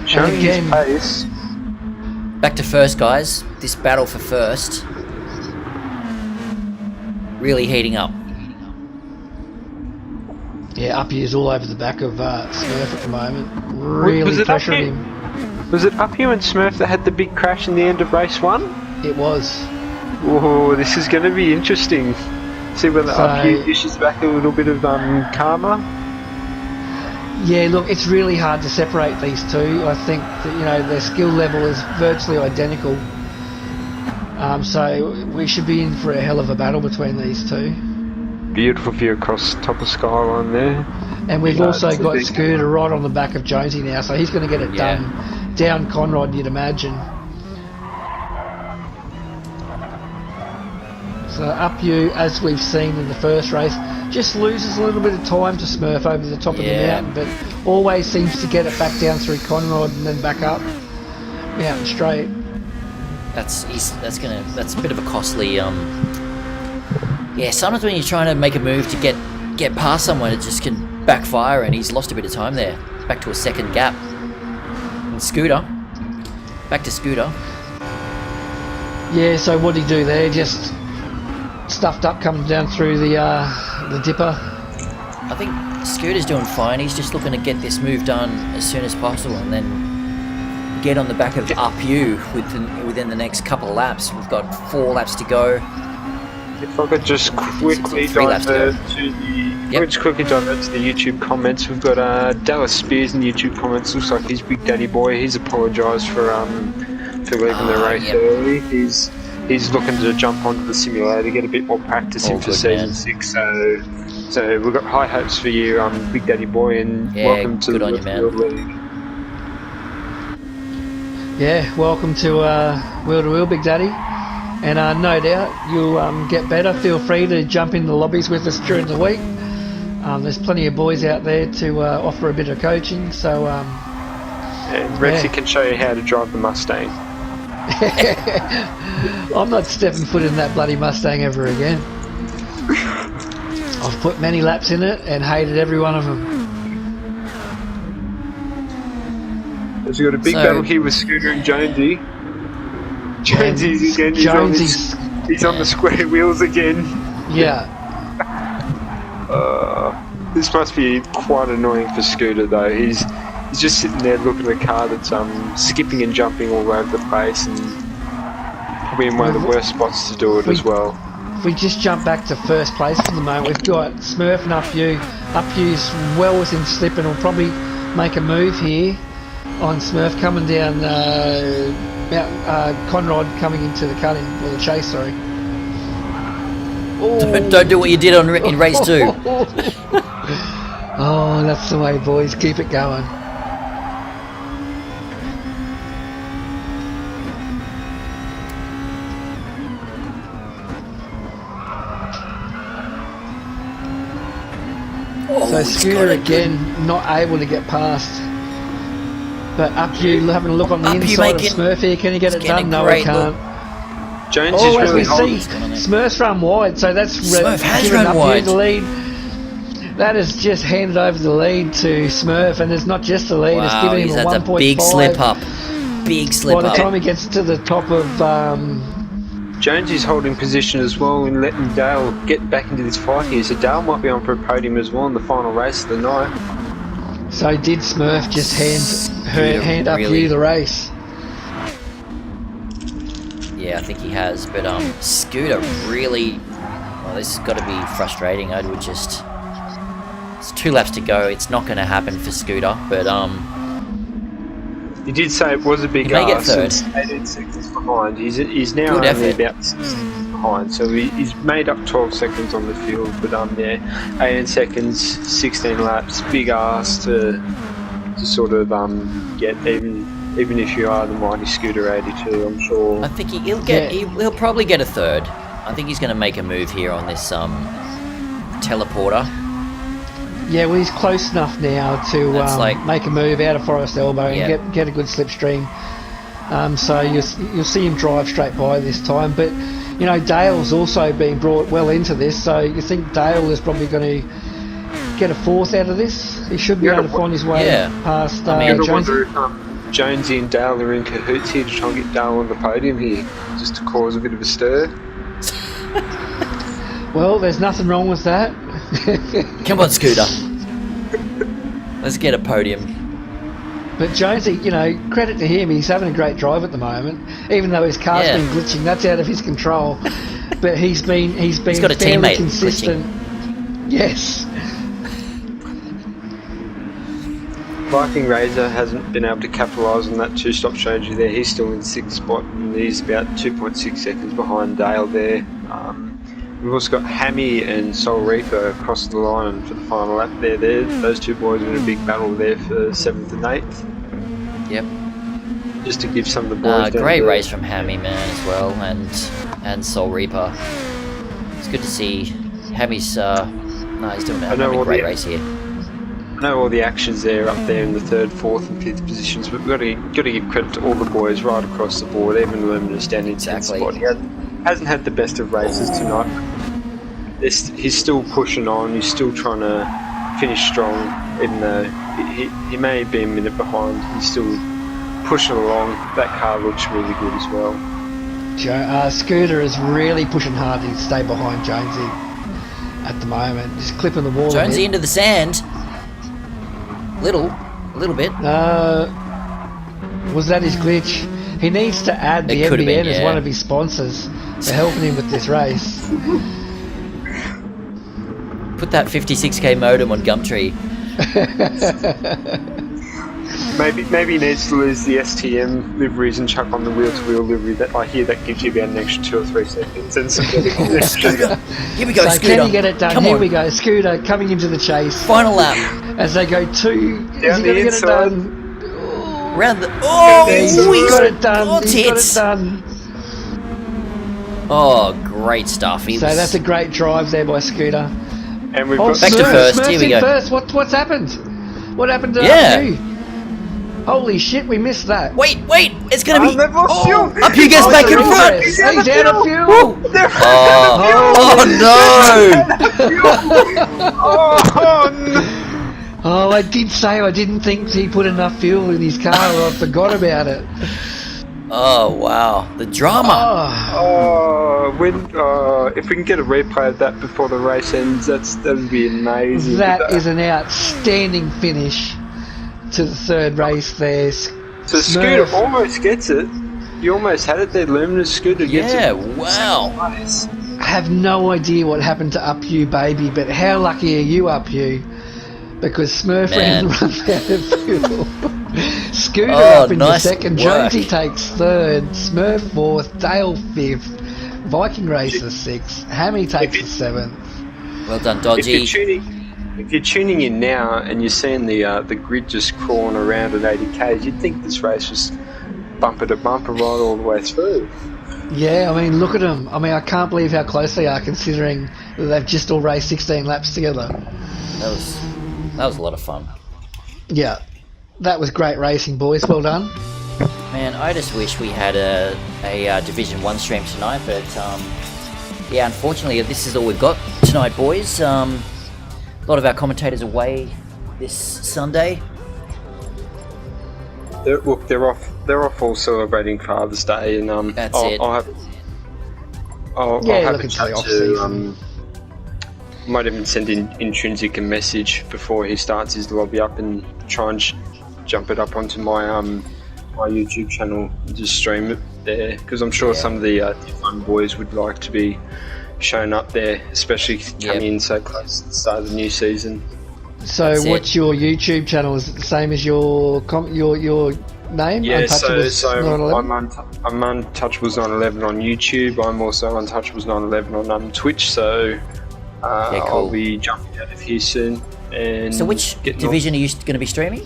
Showing And again, his pace. Back to first, guys. This battle for first. Really heating up. yeah, Uppy is all over the back of Smurf at the moment. Really Was it pressuring Uppy? him. Was it Uppy and Smurf that had the big crash in the end of race 1? It was. Oh, this is going to be interesting. See whether So- Uppy dishes back a little bit of karma. Yeah, look, it's really hard to separate these two. I think that, their skill level is virtually identical. So we should be in for a hell of a battle between these two. Beautiful view across top of Skyline there. And we've Yeah, also it's a got big- Scooter right on the back of Jonesy now, so he's going to get it Yeah. done. Down Conrod, you'd imagine. So up you, as we've seen in the first race, just loses a little bit of time to Smurf over the top of the Yeah. mountain, but always seems to get it back down through Conrod and then back up mountain straight. That's a bit of a costly. Yeah, sometimes when you're trying to make a move to get past someone, it just can backfire, and he's lost a bit of time there. Back to a second gap. And Scooter. Back to Scooter. Yeah, so what did he do there? Just stuffed up coming down through the dipper. I think Scooter's doing fine. He's just looking to get this move done as soon as possible, and then get on the back of Up You within the next couple of laps. We've got 4 laps to go. If I could just quickly Three laps to go. divert to the Yep. just quickly divert to the YouTube comments. We've got Dallas Spears in the YouTube comments. Looks like his Big Daddy boy. He's apologised for leaving the race yep. early. He's looking to jump onto the simulator, get a bit more practice All in for good, season man. 6. So we've got high hopes for you, Big Daddy boy, and Yeah, welcome to good the on you, man. World League. Yeah, welcome to Wheel to Wheel, Big Daddy. And no doubt you'll get better. Feel free to jump in the lobbies with us during the week. There's plenty of boys out there to offer a bit of coaching. So And Rexy Yeah. can show you how to drive the Mustang. I'm not stepping foot in that bloody Mustang ever again. I've put many laps in it and hated every one of them. So we've got a big So- battle here with Scooter and Jonesy. Jonesy's again. Jonesy's- He's on the square wheels again. Yeah. This must be quite annoying for Scooter though. He's just sitting there looking at a car that's skipping and jumping all over the place, and probably in one of the worst spots to do it as well. If we just jump back to first place for the moment, we've got Smurf and Up You. Up You's well within slip and will probably make a move here on Smurf coming down Conrod coming into the cutting, or the chase, sorry. Don't do what you did in race 2. Oh, that's the way, boys. Keep it going. So Scooter again not able to get past. But Up You having a look on the Up You inside of making- Smurf here. Can he get it It's getting done? a No, he great can't. Jones Oh, is as really we holding. see, Smurf's run wide, so that's Smurf has given run Up You wide. the lead. That has just handed over the lead to Smurf, and it's not just the lead, it's Wow, given him he's a had 1.5. a big slip up. Big slip By the up. time he gets to the top of Jones is holding position as well and letting Dale get back into this fight here. So Dale might be on for a podium as well in the final race of the night. so did Smurf just hand Up really- You the race? Yeah, I think he has. But Scooter really. Well, this has got to be frustrating. I would just. It's 2 laps to go. It's not going to happen for Scooter. But He did say it was a big He may get ask, third. and 18 seconds behind. He's now Good only effort. about 6 seconds behind, so he's made up 12 seconds on the field. But 18 seconds, 16 laps, big ask to sort of get even if you are the mighty Scooter 82. I'm sure. I think he'll probably get a third. I think he's going to make a move here on this teleporter. Yeah, well, he's close enough now to That's like- make a move out of Forest Elbow Yeah. and get a good slipstream. So you'll see him drive straight by this time. But, Dale's also been brought well into this, so you think Dale is probably going to get a fourth out of this. He should be able to find his way past You ever Jonesy. wonder if Jonesy and Dale are in cahoots here to try and get Dale on the podium here, just to cause a bit of a stir? Well, there's nothing wrong with that. Come on, Scooter. Let's get a podium. But Jonesy, you know, credit to him, he's having a great drive at the moment. Even though his car's been glitching, that's out of his control. But he's been got a fairly teammate consistent. glitching. Yes. Viking Razor hasn't been able to capitalise on that two-stop strategy there. He's still in 6th spot, and he's about 2.6 seconds behind Dale there. We've also got Hammy and Soul Reaper across the line for the final lap there. Those two boys are in a big battle there for 7th and 8th. Yep. Just to give some of the boys... great race from Hammy, man, as well, and Soul Reaper. It's good to see Hammy's... he's doing a great race here. I know all the actions there up there in the 3rd, 4th and 5th positions, but we've got to give credit to all the boys right across the board. Even Luminous standing in 10th spot. He hasn't had the best of races tonight. He's still pushing on. He's still trying to finish strong, even though he may be a minute behind. He's still pushing along. That car looks really good as well. Scooter is really pushing hard to stay behind Jonesy at the moment. Just clipping the wall. Jonesy into the sand. A little bit. Was that his glitch? He needs to add the NBN as one of his sponsors for helping him with this race. Put that 56k modem on Gumtree. Maybe he needs to lose the STM liveries and chuck on the wheel-to-wheel livery. That I hear that gives you about an extra 2 or 3 seconds. And some Here we go, so Scooter. Can he get it done? Here we go, Scooter coming into the chase. Final lap. As they go 2, is he going to get it done? Round the... He's got it done. He's got it done. Oh, great stuff. So that's a great drive there by Scooter. And we've got back to first. Smurf's Here we in go. First. What's happened? What happened to you? Holy shit, we missed that. Wait, it's gonna be... fuel. Up you guys back in front! He's out of fuel! Oh, I did say I didn't think he put enough fuel in his car, or I forgot about it. Oh, wow. The drama. If we can get a replay of that before the race ends, that'd be amazing. That is an outstanding finish to the 3rd race there. So Scooter almost gets it. You almost had it there, Luminous. Scooter gets it. Yeah, wow. I have no idea what happened to Up You, baby, but how lucky are you, Up You? Because Smurf ran out of fuel. Scooter up in the 2nd, Jonesy takes 3rd, Smurf 4th, Dale 5th, Viking Racer 6th, Hammy takes the 7th. Well done, Dodgy. If you're tuning in now and you're seeing the grid just crawling around at 80k's, you'd think this race was bumper to bumper right all the way through. Yeah, I mean, look at them. I mean, I can't believe how close they are, considering that they've just all raced 16 laps together. That was a lot of fun. Yeah, that was great racing, boys. Well done. Man, I just wish we had a Division 1 stream tonight, but yeah, unfortunately, this is all we've got tonight, boys. A lot of our commentators away this Sunday. They're off all celebrating Father's Day, and I'll have a chat to might even send in Intrinsic a message before he starts his lobby up and try and jump it up onto my my YouTube channel and just stream it there, because I'm sure some of the fun boys would like to be shown up there, especially coming in so close to the start of the new season. So what's your YouTube channel? Is it the same as your name? Yeah, Untouchables so 911? I'm Untouchables 911 on YouTube. I'm also Untouchables 911 on Twitch, so cool. I'll be jumping out of here soon. And so which division are you going to be streaming?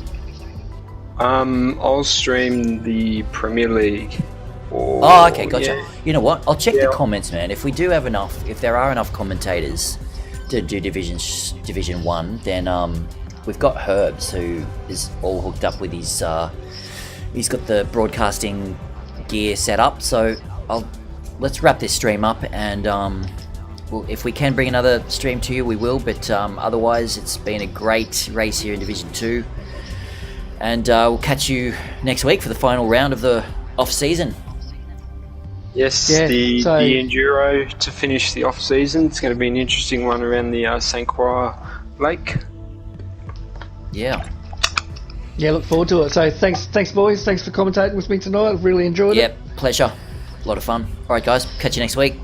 I'll stream the Premier League. Okay, gotcha. Yeah. You know what? I'll check the comments, man. If we do have enough, if there are enough commentators to do Division 1, then we've got Herbs, who is all hooked up with his... he's got the broadcasting gear set up, so let's wrap this stream up and if we can bring another stream to you, we will. But otherwise, it's been a great race here in Division 2. And we'll catch you next week for the final round of the off-season. Yes, the Enduro to finish the off-season. It's going to be an interesting one around the St. Croix Lake. Yeah. Yeah, look forward to it. So thanks boys. Thanks for commentating with me tonight. I've really enjoyed it. Yep, pleasure. A lot of fun. All right, guys. Catch you next week.